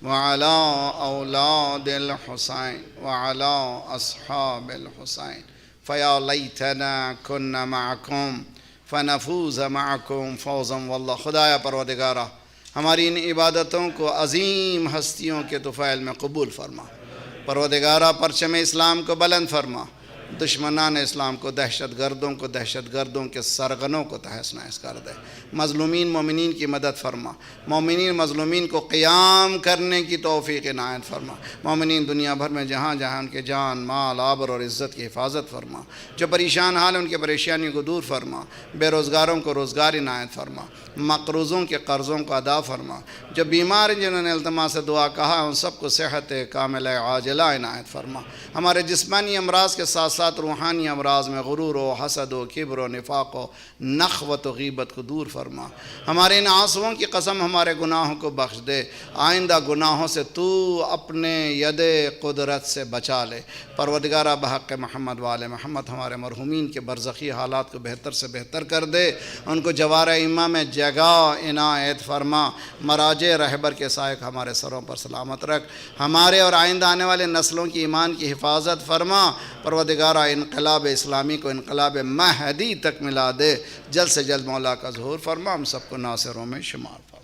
وعلى أولاد الحسين وعلى أصحاب الحسين. فيا ليتنا كنا معكم فنفوز معکم فوزا واللہ. خدایا پروردگارہ ہماری ان عبادتوں کو عظیم ہستیوں کے طفیل میں قبول فرما. پروردگارہ پرچم اسلام کو بلند فرما, دشمنان اسلام کو, دہشت گردوں کے سرغنوں کو تہس نہس کر دے. مظلومین مومنین کی مدد فرما, مومنین مظلومین کو قیام کرنے کی توفیق عنایت فرما. مومنین دنیا بھر میں جہاں جہاں ان کے جان مال آبر اور عزت کی حفاظت فرما. جو پریشان حال ہیں ان کے پریشانیوں کو دور فرما. بے روزگاروں کو روزگار عنایت فرما. مقروضوں کے قرضوں کو ادا فرما. جو بیمار ہیں جنہوں نے التماس سے دعا کہا ان سب کو صحت کاملہ عاجلہ عنایت فرما. ہمارے جسمانی امراض کے ساتھ ساتھ روحانی امراض میں غرور و حسد و کبر و نفاق و نخوت و غیبت کو دور فرما. ہمارے ان آنسوؤں کی قسم ہمارے گناہوں کو بخش دے. آئندہ گناہوں سے تو اپنے ید قدرت سے بچا لے. پروردگارہ بحق محمد وآل محمد ہمارے مرحومین کے برزخی حالات کو بہتر سے بہتر کر دے. ان کو جوار ایمہ میں جگہ عنایت فرما. مراجع رہبر کے سائق ہمارے سروں پر سلامت رکھ. ہمارے اور آئندہ آنے والے نسلوں کی ایمان کی حفاظت فرما. پروردگارہ انقلاب اسلامی کو انقلاب مہدی تک ملا دے. جلد سے جلد مولا کا ظہور فرما. ہم سب کو ناصروں میں شمار فرما.